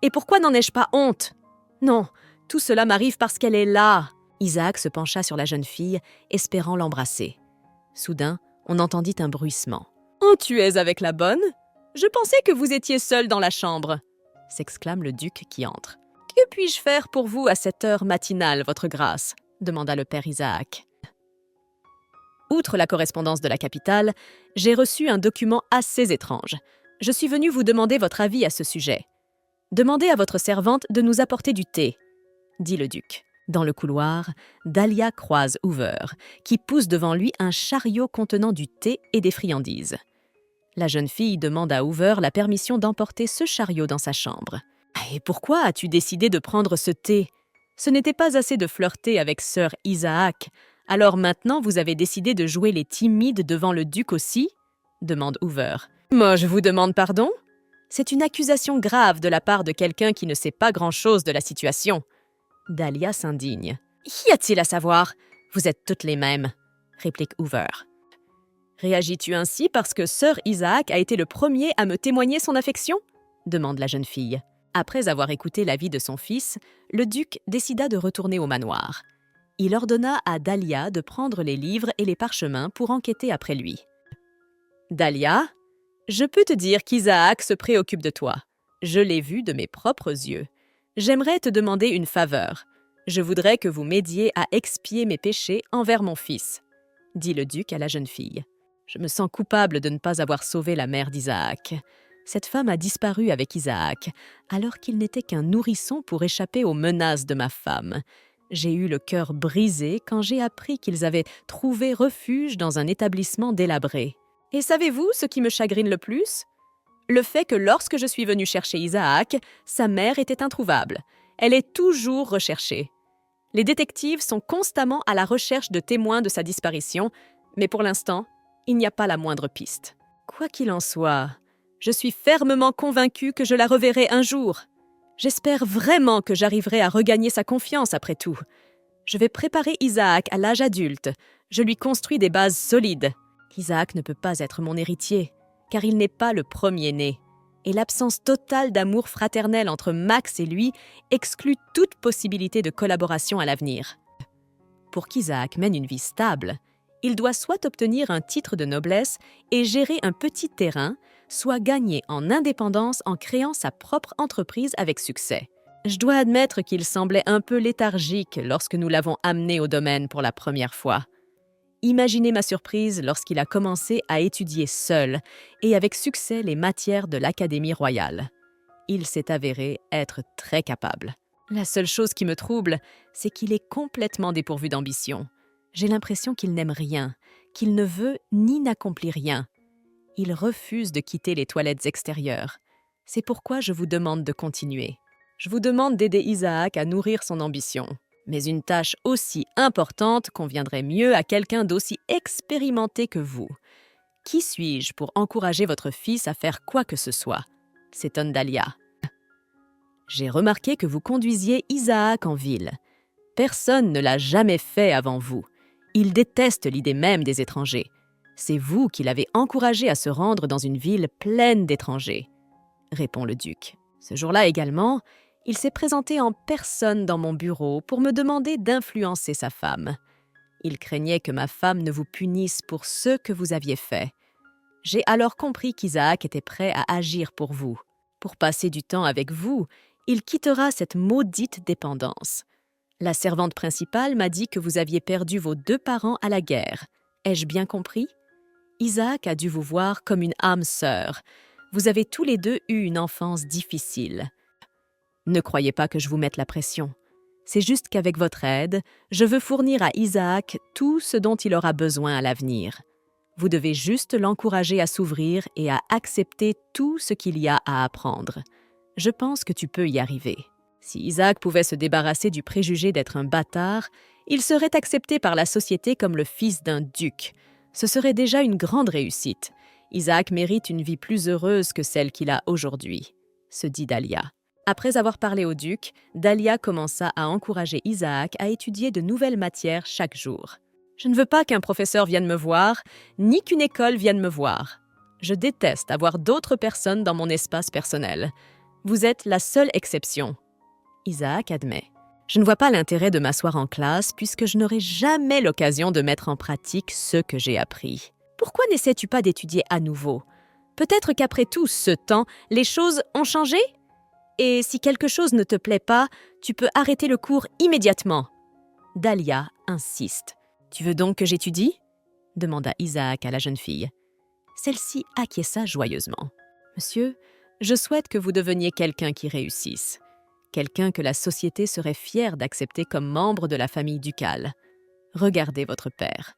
Et pourquoi n'en ai-je pas honte? Non, tout cela m'arrive parce qu'elle est là. Isaac se pencha sur la jeune fille, espérant l'embrasser. Soudain, on entendit un bruissement. « Oh, tu es avec la bonne? Je pensais que vous étiez seul dans la chambre !» s'exclame le duc qui entre. « Que puis-je faire pour vous à cette heure matinale, votre grâce ?» demanda le père Isaac. Outre la correspondance de la capitale, j'ai reçu un document assez étrange. Je suis venu vous demander votre avis à ce sujet. Demandez à votre servante de nous apporter du thé, dit le duc. Dans le couloir, Dahlia croise Hoover, qui pousse devant lui un chariot contenant du thé et des friandises. La jeune fille demande à Hoover la permission d'emporter ce chariot dans sa chambre. « Et pourquoi as-tu décidé de prendre ce thé? Ce n'était pas assez de flirter avec Sir Isaac. Alors maintenant, vous avez décidé de jouer les timides devant le duc aussi ?» demande Hoover. « Moi, je vous demande pardon? C'est une accusation grave de la part de quelqu'un qui ne sait pas grand-chose de la situation. » Dahlia s'indigne. « Y a-t-il à savoir? Vous êtes toutes les mêmes, » réplique Hoover. « Réagis-tu ainsi parce que Sir Isaac a été le premier à me témoigner son affection ?» demande la jeune fille. Après avoir écouté l'avis de son fils, le duc décida de retourner au manoir. Il ordonna à Dahlia de prendre les livres et les parchemins pour enquêter après lui. « Dahlia, je peux te dire qu'Isaac se préoccupe de toi. Je l'ai vu de mes propres yeux. J'aimerais te demander une faveur. Je voudrais que vous m'aidiez à expier mes péchés envers mon fils, » dit le duc à la jeune fille. « Je me sens coupable de ne pas avoir sauvé la mère d'Isaac. Cette femme a disparu avec Isaac, alors qu'il n'était qu'un nourrisson pour échapper aux menaces de ma femme. J'ai eu le cœur brisé quand j'ai appris qu'ils avaient trouvé refuge dans un établissement délabré. Et savez-vous ce qui me chagrine le plus? Le fait que lorsque je suis venue chercher Isaac, sa mère était introuvable. Elle est toujours recherchée. Les détectives sont constamment à la recherche de témoins de sa disparition, mais pour l'instant, il n'y a pas la moindre piste. Quoi qu'il en soit, je suis fermement convaincue que je la reverrai un jour. J'espère vraiment que j'arriverai à regagner sa confiance après tout. Je vais préparer Isaac à l'âge adulte. Je lui construis des bases solides. Isaac ne peut pas être mon héritier, car il n'est pas le premier-né. Et l'absence totale d'amour fraternel entre Max et lui exclut toute possibilité de collaboration à l'avenir. Pour qu'Isaac mène une vie stable, il doit soit obtenir un titre de noblesse et gérer un petit terrain, soit gagner en indépendance en créant sa propre entreprise avec succès. Je dois admettre qu'il semblait un peu léthargique lorsque nous l'avons amené au domaine pour la première fois. Imaginez ma surprise lorsqu'il a commencé à étudier seul et avec succès les matières de l'Académie royale. Il s'est avéré être très capable. La seule chose qui me trouble, c'est qu'il est complètement dépourvu d'ambition. J'ai l'impression qu'il n'aime rien, qu'il ne veut ni n'accomplit rien. Il refuse de quitter les toilettes extérieures. C'est pourquoi je vous demande de continuer. Je vous demande d'aider Isaac à nourrir son ambition. Mais une tâche aussi importante conviendrait mieux à quelqu'un d'aussi expérimenté que vous. Qui suis-je pour encourager votre fils à faire quoi que ce soit? S'étonne Dahlia. J'ai remarqué que vous conduisiez Isaac en ville. Personne ne l'a jamais fait avant vous. Il déteste l'idée même des étrangers. C'est vous qui l'avez encouragé à se rendre dans une ville pleine d'étrangers, répond le duc. Ce jour-là également, il s'est présenté en personne dans mon bureau pour me demander d'influencer sa femme. Il craignait que ma femme ne vous punisse pour ce que vous aviez fait. J'ai alors compris qu'Isaac était prêt à agir pour vous. Pour passer du temps avec vous, il quittera cette maudite dépendance. La servante principale m'a dit que vous aviez perdu vos 2 parents à la guerre. Ai-je bien compris? Isaac a dû vous voir comme une âme sœur. Vous avez tous les deux eu une enfance difficile. Ne croyez pas que je vous mette la pression. C'est juste qu'avec votre aide, je veux fournir à Isaac tout ce dont il aura besoin à l'avenir. Vous devez juste l'encourager à s'ouvrir et à accepter tout ce qu'il y a à apprendre. Je pense que tu peux y arriver. Si Isaac pouvait se débarrasser du préjugé d'être un bâtard, il serait accepté par la société comme le fils d'un duc. Ce serait déjà une grande réussite. Isaac mérite une vie plus heureuse que celle qu'il a aujourd'hui, se dit Dahlia. Après avoir parlé au duc, Dahlia commença à encourager Isaac à étudier de nouvelles matières chaque jour. Je ne veux pas qu'un professeur vienne me voir, ni qu'une école vienne me voir. Je déteste avoir d'autres personnes dans mon espace personnel. Vous êtes la seule exception. Isaac admet. Je ne vois pas l'intérêt de m'asseoir en classe puisque je n'aurai jamais l'occasion de mettre en pratique ce que j'ai appris. Pourquoi n'essaies-tu pas d'étudier à nouveau? Peut-être qu'après tout ce temps, les choses ont changé? Et si quelque chose ne te plaît pas, tu peux arrêter le cours immédiatement. Dahlia insiste. Tu veux donc que j'étudie? Demanda Isaac à la jeune fille. Celle-ci acquiesça joyeusement. Monsieur, je souhaite que vous deveniez quelqu'un qui réussisse. Quelqu'un que la société serait fière d'accepter comme membre de la famille ducale. Regardez votre père.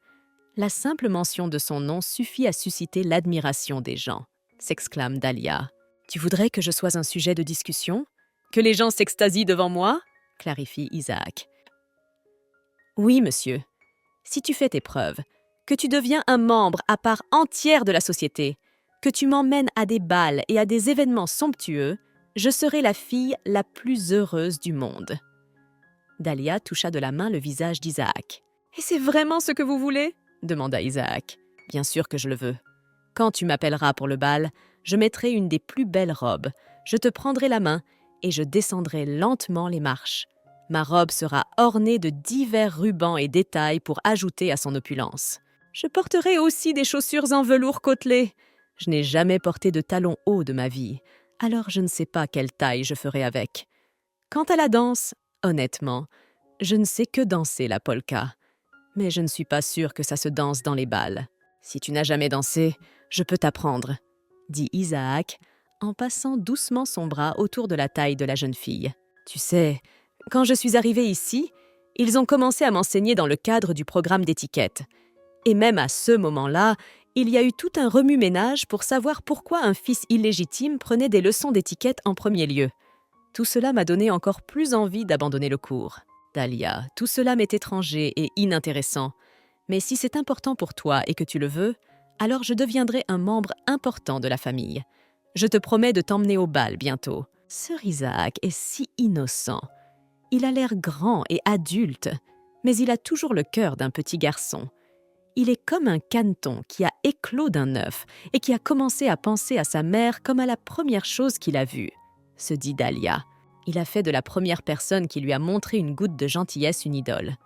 La simple mention de son nom suffit à susciter l'admiration des gens, s'exclame Dahlia. Tu voudrais que je sois un sujet de discussion? Que les gens s'extasient devant moi? Clarifie Isaac. Oui, monsieur. Si tu fais tes preuves, que tu deviens un membre à part entière de la société, que tu m'emmènes à des bals et à des événements somptueux, je serai la fille la plus heureuse du monde. Dahlia toucha de la main le visage d'Isaac. « Et c'est vraiment ce que vous voulez ?» demanda Isaac. « Bien sûr que je le veux. Quand tu m'appelleras pour le bal, je mettrai une des plus belles robes, je te prendrai la main et je descendrai lentement les marches. Ma robe sera ornée de divers rubans et détails pour ajouter à son opulence. Je porterai aussi des chaussures en velours côtelé. Je n'ai jamais porté de talons hauts de ma vie. Alors je ne sais pas quelle taille je ferai avec. Quant à la danse, honnêtement, je ne sais que danser la polka. Mais je ne suis pas sûre que ça se danse dans les bals. Si tu n'as jamais dansé, je peux t'apprendre, dit Isaac, en passant doucement son bras autour de la taille de la jeune fille. Tu sais, quand je suis arrivée ici, ils ont commencé à m'enseigner dans le cadre du programme d'étiquette. Et même à ce moment-là, il y a eu tout un remue-ménage pour savoir pourquoi un fils illégitime prenait des leçons d'étiquette en premier lieu. Tout cela m'a donné encore plus envie d'abandonner le cours. Dahlia, tout cela m'est étranger et inintéressant. Mais si c'est important pour toi et que tu le veux, alors je deviendrai un membre important de la famille. Je te promets de t'emmener au bal bientôt. Sir Isaac est si innocent. Il a l'air grand et adulte, mais il a toujours le cœur d'un petit garçon. Il est comme un caneton qui a éclos d'un œuf et qui a commencé à penser à sa mère comme à la première chose qu'il a vue, se dit Dahlia. Il a fait de la première personne qui lui a montré une goutte de gentillesse une idole.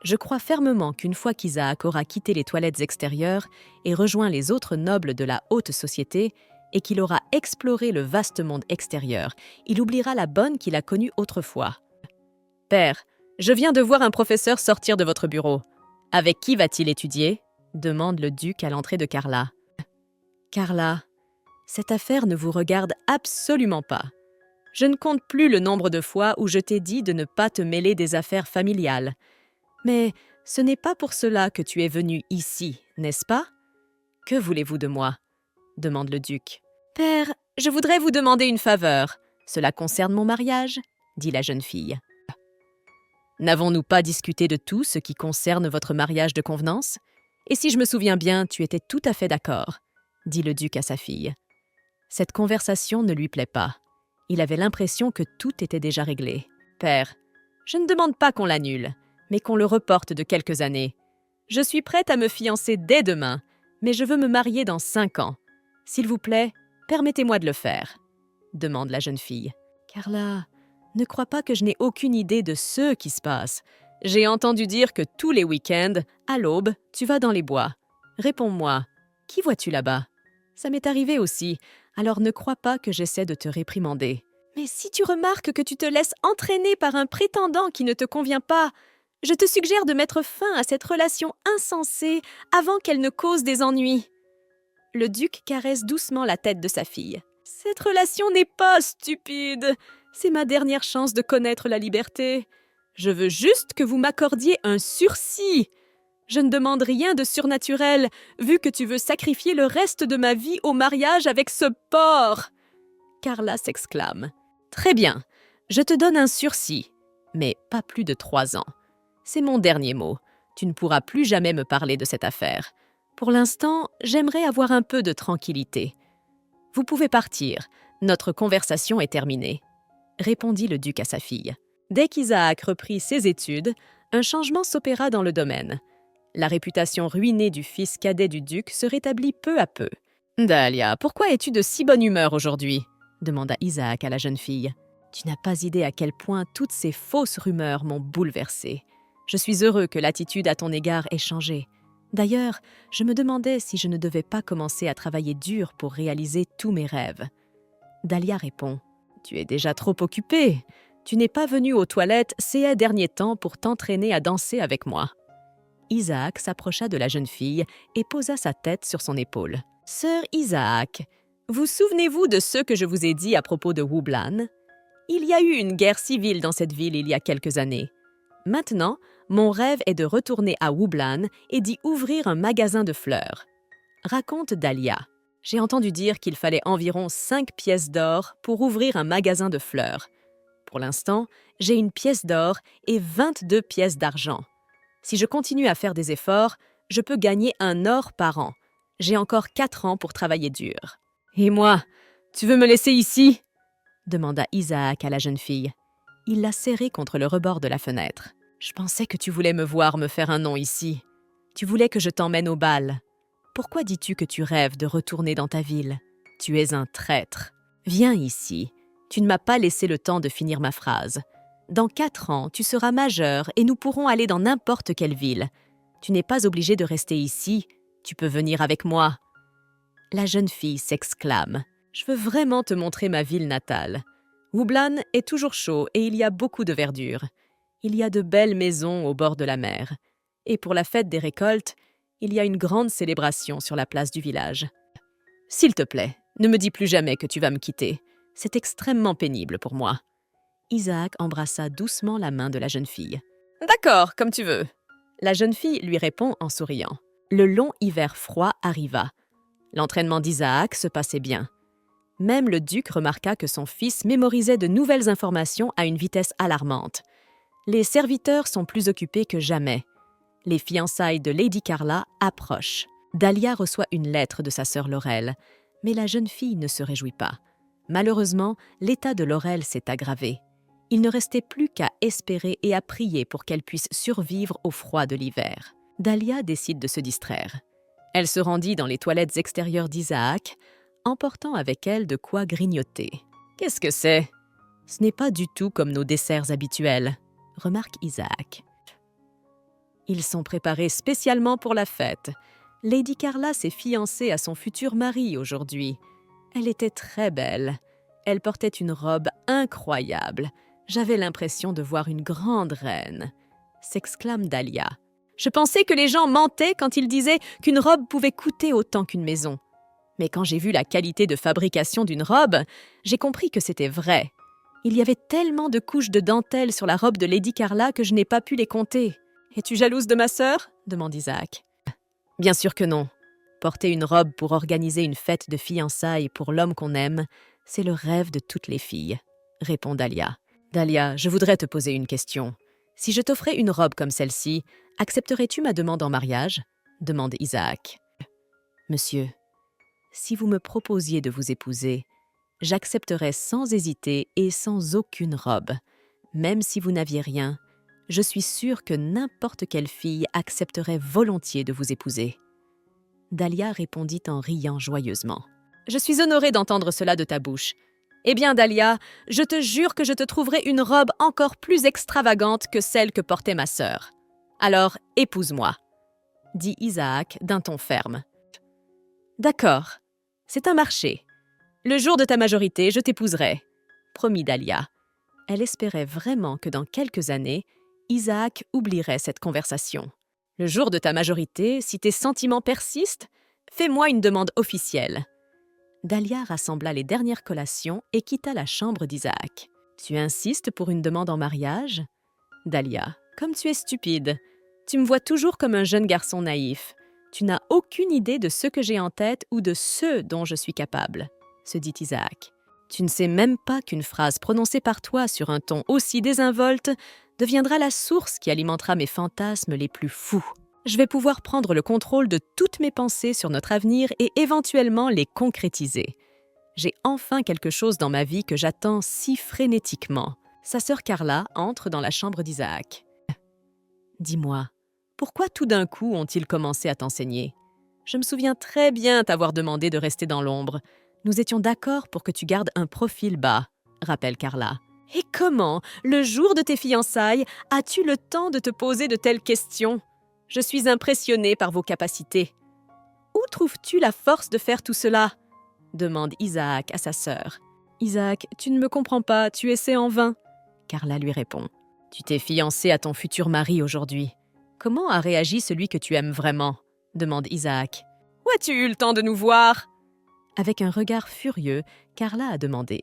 Je crois fermement qu'une fois qu'Isaac aura quitté les toilettes extérieures et rejoint les autres nobles de la haute société, et qu'il aura exploré le vaste monde extérieur, il oubliera la bonne qu'il a connue autrefois. « Père, je viens de voir un professeur sortir de votre bureau. Avec qui va-t-il étudier ?» demande le duc à l'entrée de Carla. « Carla, cette affaire ne vous regarde absolument pas. Je ne compte plus le nombre de fois où je t'ai dit de ne pas te mêler des affaires familiales. Mais ce n'est pas pour cela que tu es venu ici, n'est-ce pas? Que voulez-vous de moi? demande le duc. « Père, je voudrais vous demander une faveur. Cela concerne mon mariage ?» dit la jeune fille. « N'avons-nous pas discuté de tout ce qui concerne votre mariage de convenance? Et si je me souviens bien, tu étais tout à fait d'accord, » dit le duc à sa fille. Cette conversation ne lui plaît pas. Il avait l'impression que tout était déjà réglé. « Père, je ne demande pas qu'on l'annule, mais qu'on le reporte de quelques années. Je suis prête à me fiancer dès demain, mais je veux me marier dans 5 ans. S'il vous plaît, permettez-moi de le faire, » demande la jeune fille. « Carla, ne crois pas que je n'ai aucune idée de ce qui se passe. J'ai entendu dire que tous les week-ends, à l'aube, tu vas dans les bois. Réponds-moi, qui vois-tu là-bas? Ça m'est arrivé aussi, alors ne crois pas que j'essaie de te réprimander. Mais si tu remarques que tu te laisses entraîner par un prétendant qui ne te convient pas, je te suggère de mettre fin à cette relation insensée avant qu'elle ne cause des ennuis. » Le duc caresse doucement la tête de sa fille. « Cette relation n'est pas stupide. C'est ma dernière chance de connaître la liberté. Je veux juste que vous m'accordiez un sursis. Je ne demande rien de surnaturel, vu que tu veux sacrifier le reste de ma vie au mariage avec ce porc. » Carla s'exclame. « Très bien, je te donne un sursis, mais pas plus de 3 ans. C'est mon dernier mot. Tu ne pourras plus jamais me parler de cette affaire. Pour l'instant, j'aimerais avoir un peu de tranquillité. Vous pouvez partir. Notre conversation est terminée, » répondit le duc à sa fille. Dès qu'Isaac reprit ses études, un changement s'opéra dans le domaine. La réputation ruinée du fils cadet du duc se rétablit peu à peu. « Dahlia, pourquoi es-tu de si bonne humeur aujourd'hui ?» demanda Isaac à la jeune fille. « Tu n'as pas idée à quel point toutes ces fausses rumeurs m'ont bouleversée. Je suis heureux que l'attitude à ton égard ait changé. D'ailleurs, je me demandais si je ne devais pas commencer à travailler dur pour réaliser tous mes rêves. » Dahlia répond. « Tu es déjà trop occupée. Tu n'es pas venue aux toilettes ces derniers temps pour t'entraîner à danser avec moi. » Isaac s'approcha de la jeune fille et posa sa tête sur son épaule. « Sœur Isaac, vous souvenez-vous de ce que je vous ai dit à propos de Wooblan? Il y a eu une guerre civile dans cette ville il y a quelques années. Maintenant, mon rêve est de retourner à Wooblan et d'y ouvrir un magasin de fleurs. » Raconte Dahlia. « J'ai entendu dire qu'il fallait environ 5 pièces d'or pour ouvrir un magasin de fleurs. Pour l'instant, j'ai 1 pièce d'or et 22 pièces d'argent. Si je continue à faire des efforts, je peux gagner 1 or par an. J'ai encore 4 ans pour travailler dur. »« Et moi, tu veux me laisser ici ?» demanda Isaac à la jeune fille. Il l'a serrée contre le rebord de la fenêtre. « Je pensais que tu voulais me voir me faire un nom ici. Tu voulais que je t'emmène au bal. Pourquoi dis-tu que tu rêves de retourner dans ta ville? Tu es un traître. Viens ici. Tu ne m'as pas laissé le temps de finir ma phrase. Dans 4 ans, tu seras majeur et nous pourrons aller dans n'importe quelle ville. Tu n'es pas obligé de rester ici. Tu peux venir avec moi. » La jeune fille s'exclame. « Je veux vraiment te montrer ma ville natale. Wooblan est toujours chaud et il y a beaucoup de verdure. Il y a de belles maisons au bord de la mer. Et pour la fête des récoltes, il y a une grande célébration sur la place du village. S'il te plaît, ne me dis plus jamais que tu vas me quitter. C'est extrêmement pénible pour moi. » Isaac embrassa doucement la main de la jeune fille. « D'accord, comme tu veux. » La jeune fille lui répond en souriant. Le long hiver froid arriva. L'entraînement d'Isaac se passait bien. Même le duc remarqua que son fils mémorisait de nouvelles informations à une vitesse alarmante. Les serviteurs sont plus occupés que jamais. Les fiançailles de Lady Carla approchent. Dahlia reçoit une lettre de sa sœur Laurel, mais la jeune fille ne se réjouit pas. Malheureusement, l'état de Laurel s'est aggravé. Il ne restait plus qu'à espérer et à prier pour qu'elle puisse survivre au froid de l'hiver. Dahlia décide de se distraire. Elle se rendit dans les toilettes extérieures d'Isaac, emportant avec elle de quoi grignoter. « Qu'est-ce que c'est? »« Ce n'est pas du tout comme nos desserts habituels, » remarque Isaac. Ils sont préparés spécialement pour la fête. Lady Carla s'est fiancée à son futur mari aujourd'hui. Elle était très belle. Elle portait une robe incroyable. J'avais l'impression de voir une grande reine, s'exclame Dahlia. Je pensais que les gens mentaient quand ils disaient qu'une robe pouvait coûter autant qu'une maison. Mais quand j'ai vu la qualité de fabrication d'une robe, j'ai compris que c'était vrai. Il y avait tellement de couches de dentelle sur la robe de Lady Carla que je n'ai pas pu les compter. « Es-tu jalouse de ma sœur ?» demande Isaac. « Bien sûr que non. Porter une robe pour organiser une fête de fiançailles pour l'homme qu'on aime, c'est le rêve de toutes les filles, répond Dahlia. Dahlia, je voudrais te poser une question. Si je t'offrais une robe comme celle-ci, accepterais-tu ma demande en mariage? Demande Isaac. Monsieur, si vous me proposiez de vous épouser, j'accepterais sans hésiter et sans aucune robe. Même si vous n'aviez rien, je suis sûre que n'importe quelle fille accepterait volontiers de vous épouser. Dahlia répondit en riant joyeusement. Je suis honorée d'entendre cela de ta bouche. Eh bien, Dahlia, je te jure que je te trouverai une robe encore plus extravagante que celle que portait ma sœur. Alors, épouse-moi, dit Isaac d'un ton ferme. D'accord, c'est un marché. Le jour de ta majorité, je t'épouserai, promit Dahlia. Elle espérait vraiment que dans quelques années, Isaac oublierait cette conversation. Le jour de ta majorité, si tes sentiments persistent, fais-moi une demande officielle. Dahlia rassembla les dernières collations et quitta la chambre d'Isaac. Tu insistes pour une demande en mariage? Dahlia, comme tu es stupide. Tu me vois toujours comme un jeune garçon naïf. Tu n'as aucune idée de ce que j'ai en tête ou de ce dont je suis capable, se dit Isaac. Tu ne sais même pas qu'une phrase prononcée par toi sur un ton aussi désinvolte deviendra la source qui alimentera mes fantasmes les plus fous. Je vais pouvoir prendre le contrôle de toutes mes pensées sur notre avenir et éventuellement les concrétiser. J'ai enfin quelque chose dans ma vie que j'attends si frénétiquement. Sa sœur Carla entre dans la chambre d'Isaac. Dis-moi, pourquoi tout d'un coup ont-ils commencé à t'enseigner? Je me souviens très bien t'avoir demandé de rester dans l'ombre. Nous étions d'accord pour que tu gardes un profil bas, rappelle Carla. Et comment, le jour de tes fiançailles, as-tu le temps de te poser de telles questions? Je suis impressionnée par vos capacités. Où trouves-tu la force de faire tout cela? Demande Isaac à sa sœur. Isaac, tu ne me comprends pas, tu essaies en vain. Carla lui répond. Tu t'es fiancé à ton futur mari aujourd'hui. Comment a réagi celui que tu aimes vraiment? Demande Isaac. Où as-tu eu le temps de nous voir? Avec un regard furieux, Carla a demandé.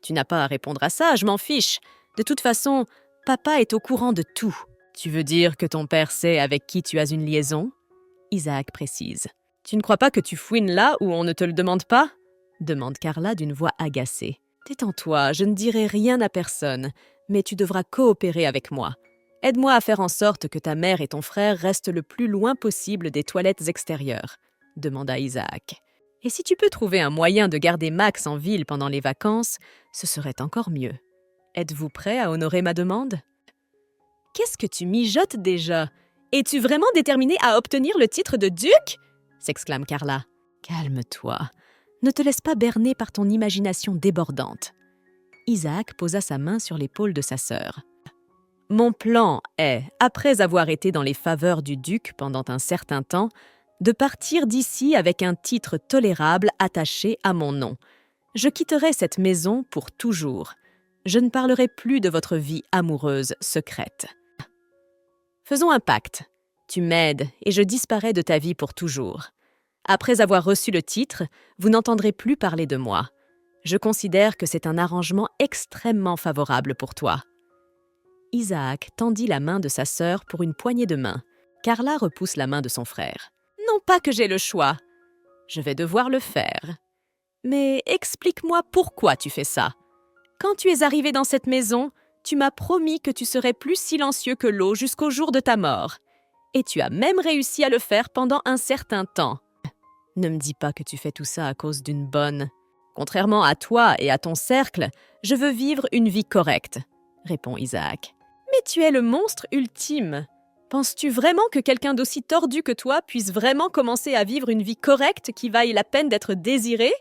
Tu n'as pas à répondre à ça, je m'en fiche. De toute façon, papa est au courant de tout. Tu veux dire que ton père sait avec qui tu as une liaison? Isaac précise. Tu ne crois pas que tu fouines là où on ne te le demande pas? Demande Carla d'une voix agacée. Détends-toi, je ne dirai rien à personne, mais tu devras coopérer avec moi. Aide-moi à faire en sorte que ta mère et ton frère restent le plus loin possible des toilettes extérieures, demanda Isaac. Et si tu peux trouver un moyen de garder Max en ville pendant les vacances, ce serait encore mieux. Êtes-vous prêt à honorer ma demande? Qu'est-ce que tu mijotes déjà? Es-tu vraiment déterminé à obtenir le titre de duc? S'exclame Carla. Calme-toi. Ne te laisse pas berner par ton imagination débordante. Isaac posa sa main sur l'épaule de sa sœur. Mon plan est, après avoir été dans les faveurs du duc pendant un certain temps, de partir d'ici avec un titre tolérable attaché à mon nom. Je quitterai cette maison pour toujours. Je ne parlerai plus de votre vie amoureuse secrète. Faisons un pacte. Tu m'aides et je disparais de ta vie pour toujours. Après avoir reçu le titre, vous n'entendrez plus parler de moi. Je considère que c'est un arrangement extrêmement favorable pour toi. Isaac tendit la main de sa sœur pour une poignée de main. Carla repousse la main de son frère. Non pas que j'ai le choix. Je vais devoir le faire. Mais explique-moi pourquoi tu fais ça. Quand tu es arrivé dans cette maison, tu m'as promis que tu serais plus silencieux que l'eau jusqu'au jour de ta mort. Et tu as même réussi à le faire pendant un certain temps. Ne me dis pas que tu fais tout ça à cause d'une bonne. Contrairement à toi et à ton cercle, je veux vivre une vie correcte, répond Isaac. Mais tu es le monstre ultime. Penses-tu vraiment que quelqu'un d'aussi tordu que toi puisse vraiment commencer à vivre une vie correcte qui vaille la peine d'être désirée?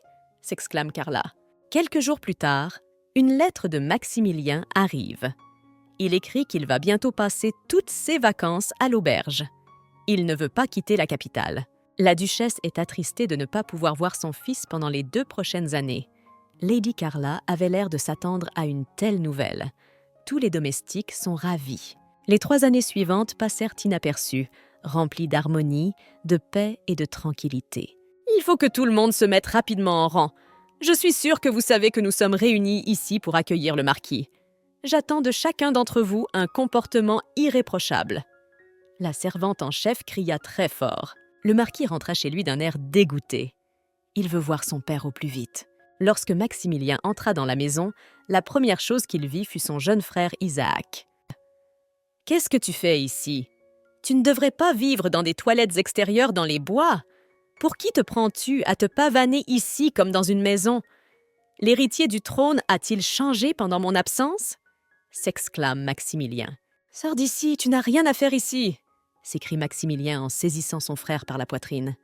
S'exclame Carla. Quelques jours plus tard, une lettre de Maximilien arrive. Il écrit qu'il va bientôt passer toutes ses vacances à l'auberge. Il ne veut pas quitter la capitale. La duchesse est attristée de ne pas pouvoir voir son fils pendant les 2 prochaines années. Lady Carla avait l'air de s'attendre à une telle nouvelle. Tous les domestiques sont ravis. Les 3 années suivantes passèrent inaperçues, remplies d'harmonie, de paix et de tranquillité. Il faut que tout le monde se mette rapidement en rang. Je suis sûre que vous savez que nous sommes réunis ici pour accueillir le marquis. J'attends de chacun d'entre vous un comportement irréprochable. La servante en chef cria très fort. Le marquis rentra chez lui d'un air dégoûté. Il veut voir son père au plus vite. Lorsque Maximilien entra dans la maison, la première chose qu'il vit fut son jeune frère Isaac. « Qu'est-ce que tu fais ici? Tu ne devrais pas vivre dans des toilettes extérieures dans les bois. Pour qui te prends-tu à te pavaner ici comme dans une maison? L'héritier du trône a-t-il changé pendant mon absence ?» s'exclame Maximilien. « Sors d'ici, tu n'as rien à faire ici !» s'écrie Maximilien en saisissant son frère par la poitrine.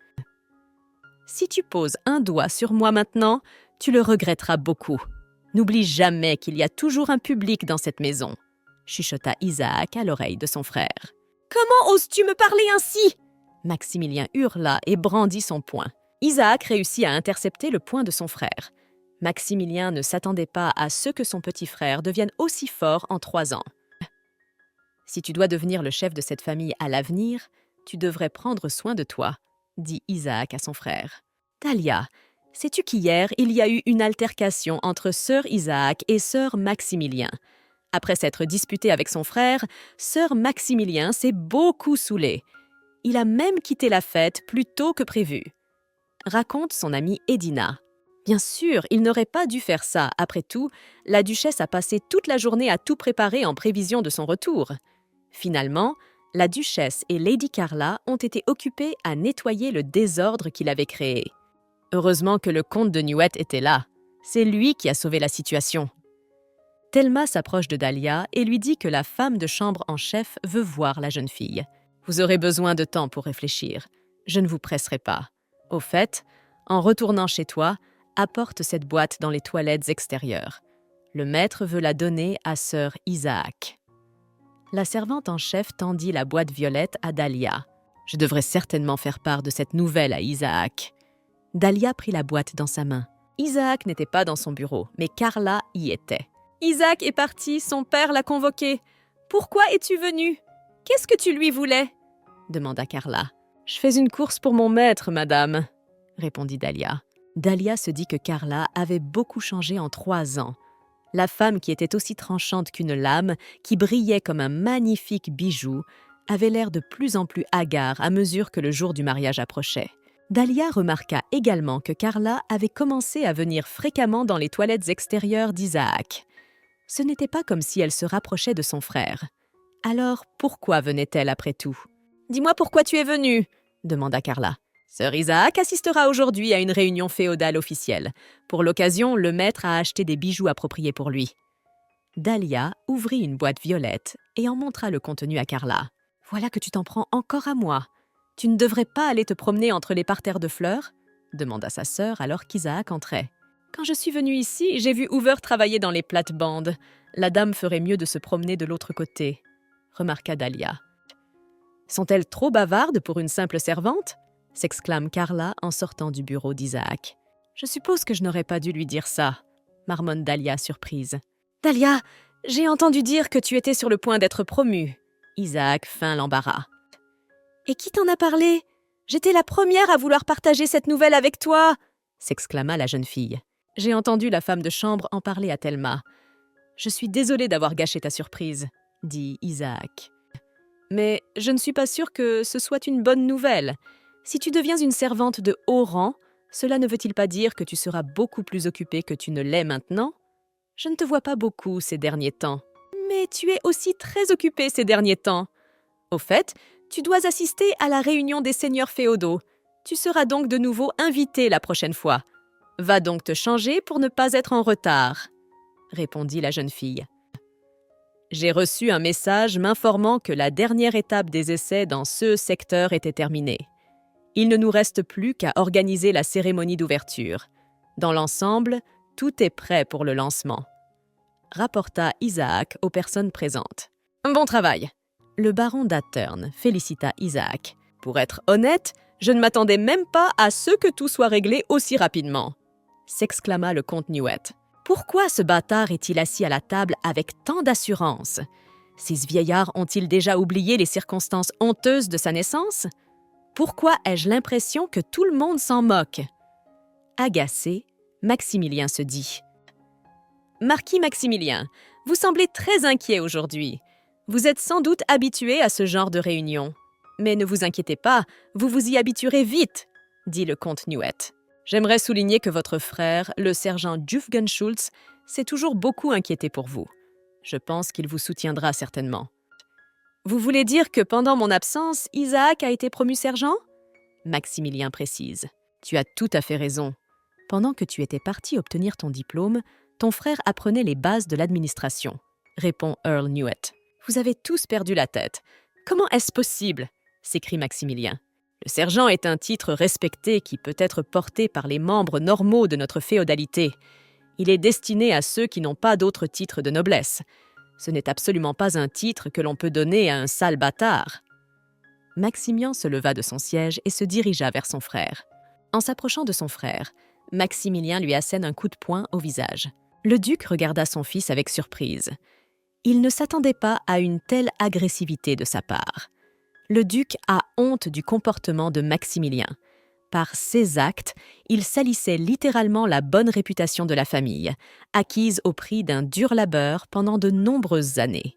« Si tu poses un doigt sur moi maintenant, tu le regretteras beaucoup. N'oublie jamais qu'il y a toujours un public dans cette maison, » chuchota Isaac à l'oreille de son frère. « Comment oses-tu me parler ainsi ?» Maximilien hurla et brandit son poing. Isaac réussit à intercepter le poing de son frère. Maximilien ne s'attendait pas à ce que son petit frère devienne aussi fort en 3 ans. « Si tu dois devenir le chef de cette famille à l'avenir, tu devrais prendre soin de toi, » dit Isaac à son frère. « Dahlia, sais-tu qu'hier, il y a eu une altercation entre sœur Isaac et sœur Maximilien? Après s'être disputé avec son frère, sœur Maximilien s'est beaucoup saoulé. Il a même quitté la fête plus tôt que prévu. » Raconte son amie Edina. Bien sûr, il n'aurait pas dû faire ça. Après tout, la duchesse a passé toute la journée à tout préparer en prévision de son retour. Finalement, la duchesse et Lady Carla ont été occupées à nettoyer le désordre qu'il avait créé. Heureusement que le comte de Nuet était là. C'est lui qui a sauvé la situation. Thelma s'approche de Dahlia et lui dit que la femme de chambre en chef veut voir la jeune fille. « Vous aurez besoin de temps pour réfléchir. Je ne vous presserai pas. Au fait, en retournant chez toi, apporte cette boîte dans les toilettes extérieures. Le maître veut la donner à sœur Isaac. » La servante en chef tendit la boîte violette à Dahlia. « Je devrais certainement faire part de cette nouvelle à Isaac. » Dahlia prit la boîte dans sa main. Isaac n'était pas dans son bureau, mais Carla y était. « Isaac est parti, son père l'a convoqué. Pourquoi es-tu venu? Qu'est-ce que tu lui voulais ?» demanda Carla. « Je fais une course pour mon maître, madame, » répondit Dahlia. Dahlia se dit que Carla avait beaucoup changé en 3 ans. La femme qui était aussi tranchante qu'une lame, qui brillait comme un magnifique bijou, avait l'air de plus en plus hagard à mesure que le jour du mariage approchait. Dahlia remarqua également que Carla avait commencé à venir fréquemment dans les toilettes extérieures d'Isaac. Ce n'était pas comme si elle se rapprochait de son frère. Alors, pourquoi venait-elle après tout? « Dis-moi pourquoi tu es venue » demanda Carla. « Sœur Isaac assistera aujourd'hui à une réunion féodale officielle. Pour l'occasion, le maître a acheté des bijoux appropriés pour lui. » Dahlia ouvrit une boîte violette et en montra le contenu à Carla. « Voilà que tu t'en prends encore à moi. Tu ne devrais pas aller te promener entre les parterres de fleurs ?» demanda sa sœur alors qu'Isaac entrait. « Quand je suis venue ici, j'ai vu Hoover travailler dans les plates-bandes. La dame ferait mieux de se promener de l'autre côté, » remarqua Dahlia. « Sont-elles trop bavardes pour une simple servante ?» s'exclame Carla en sortant du bureau d'Isaac. « Je suppose que je n'aurais pas dû lui dire ça, » marmonne Dahlia surprise. « Dahlia, j'ai entendu dire que tu étais sur le point d'être promue. » Isaac feint l'embarras. « Et qui t'en a parlé? J'étais la première à vouloir partager cette nouvelle avec toi !» s'exclama la jeune fille. « J'ai entendu la femme de chambre en parler à Thelma. Je suis désolée d'avoir gâché ta surprise, » dit Isaac. « Mais je ne suis pas sûre que ce soit une bonne nouvelle. Si tu deviens une servante de haut rang, cela ne veut-il pas dire que tu seras beaucoup plus occupée que tu ne l'es maintenant? Je ne te vois pas beaucoup ces derniers temps. Mais tu es aussi très occupée ces derniers temps. Au fait, tu dois assister à la réunion des seigneurs féodaux. Tu seras donc de nouveau invitée la prochaine fois. Va donc te changer pour ne pas être en retard, » répondit la jeune fille. « J'ai reçu un message m'informant que la dernière étape des essais dans ce secteur était terminée. Il ne nous reste plus qu'à organiser la cérémonie d'ouverture. Dans l'ensemble, tout est prêt pour le lancement, » rapporta Isaac aux personnes présentes. « Bon travail !» Le baron d'Attern félicita Isaac. « Pour être honnête, je ne m'attendais même pas à ce que tout soit réglé aussi rapidement, » s'exclama le comte Nuet. « Pourquoi ce bâtard est-il assis à la table avec tant d'assurance? Ces vieillards ont-ils déjà oublié les circonstances honteuses de sa naissance? Pourquoi ai-je l'impression que tout le monde s'en moque? » Agacé, Maximilien se dit. « Marquis Maximilien, vous semblez très inquiet aujourd'hui. Vous êtes sans doute habitué à ce genre de réunion. Mais ne vous inquiétez pas, vous vous y habituerez vite, dit le comte Newett. J'aimerais souligner que votre frère, le sergent Jufgen Schultz, s'est toujours beaucoup inquiété pour vous. Je pense qu'il vous soutiendra certainement. Vous voulez dire que pendant mon absence, Isaac a été promu sergent ? Maximilien précise. Tu as tout à fait raison. Pendant que tu étais parti obtenir ton diplôme, ton frère apprenait les bases de l'administration, répond Earl Newett. Vous avez tous perdu la tête. Comment est-ce possible ? S'écrie Maximilien. Le sergent est un titre respecté qui peut être porté par les membres normaux de notre féodalité. Il est destiné à ceux qui n'ont pas d'autre titre de noblesse. Ce n'est absolument pas un titre que l'on peut donner à un sale bâtard. Maximilien se leva de son siège et se dirigea vers son frère. En s'approchant de son frère, Maximilien lui assène un coup de poing au visage. Le duc regarda son fils avec surprise. Il ne s'attendait pas à une telle agressivité de sa part. Le duc a honte du comportement de Maximilien. Par ses actes, il salissait littéralement la bonne réputation de la famille, acquise au prix d'un dur labeur pendant de nombreuses années.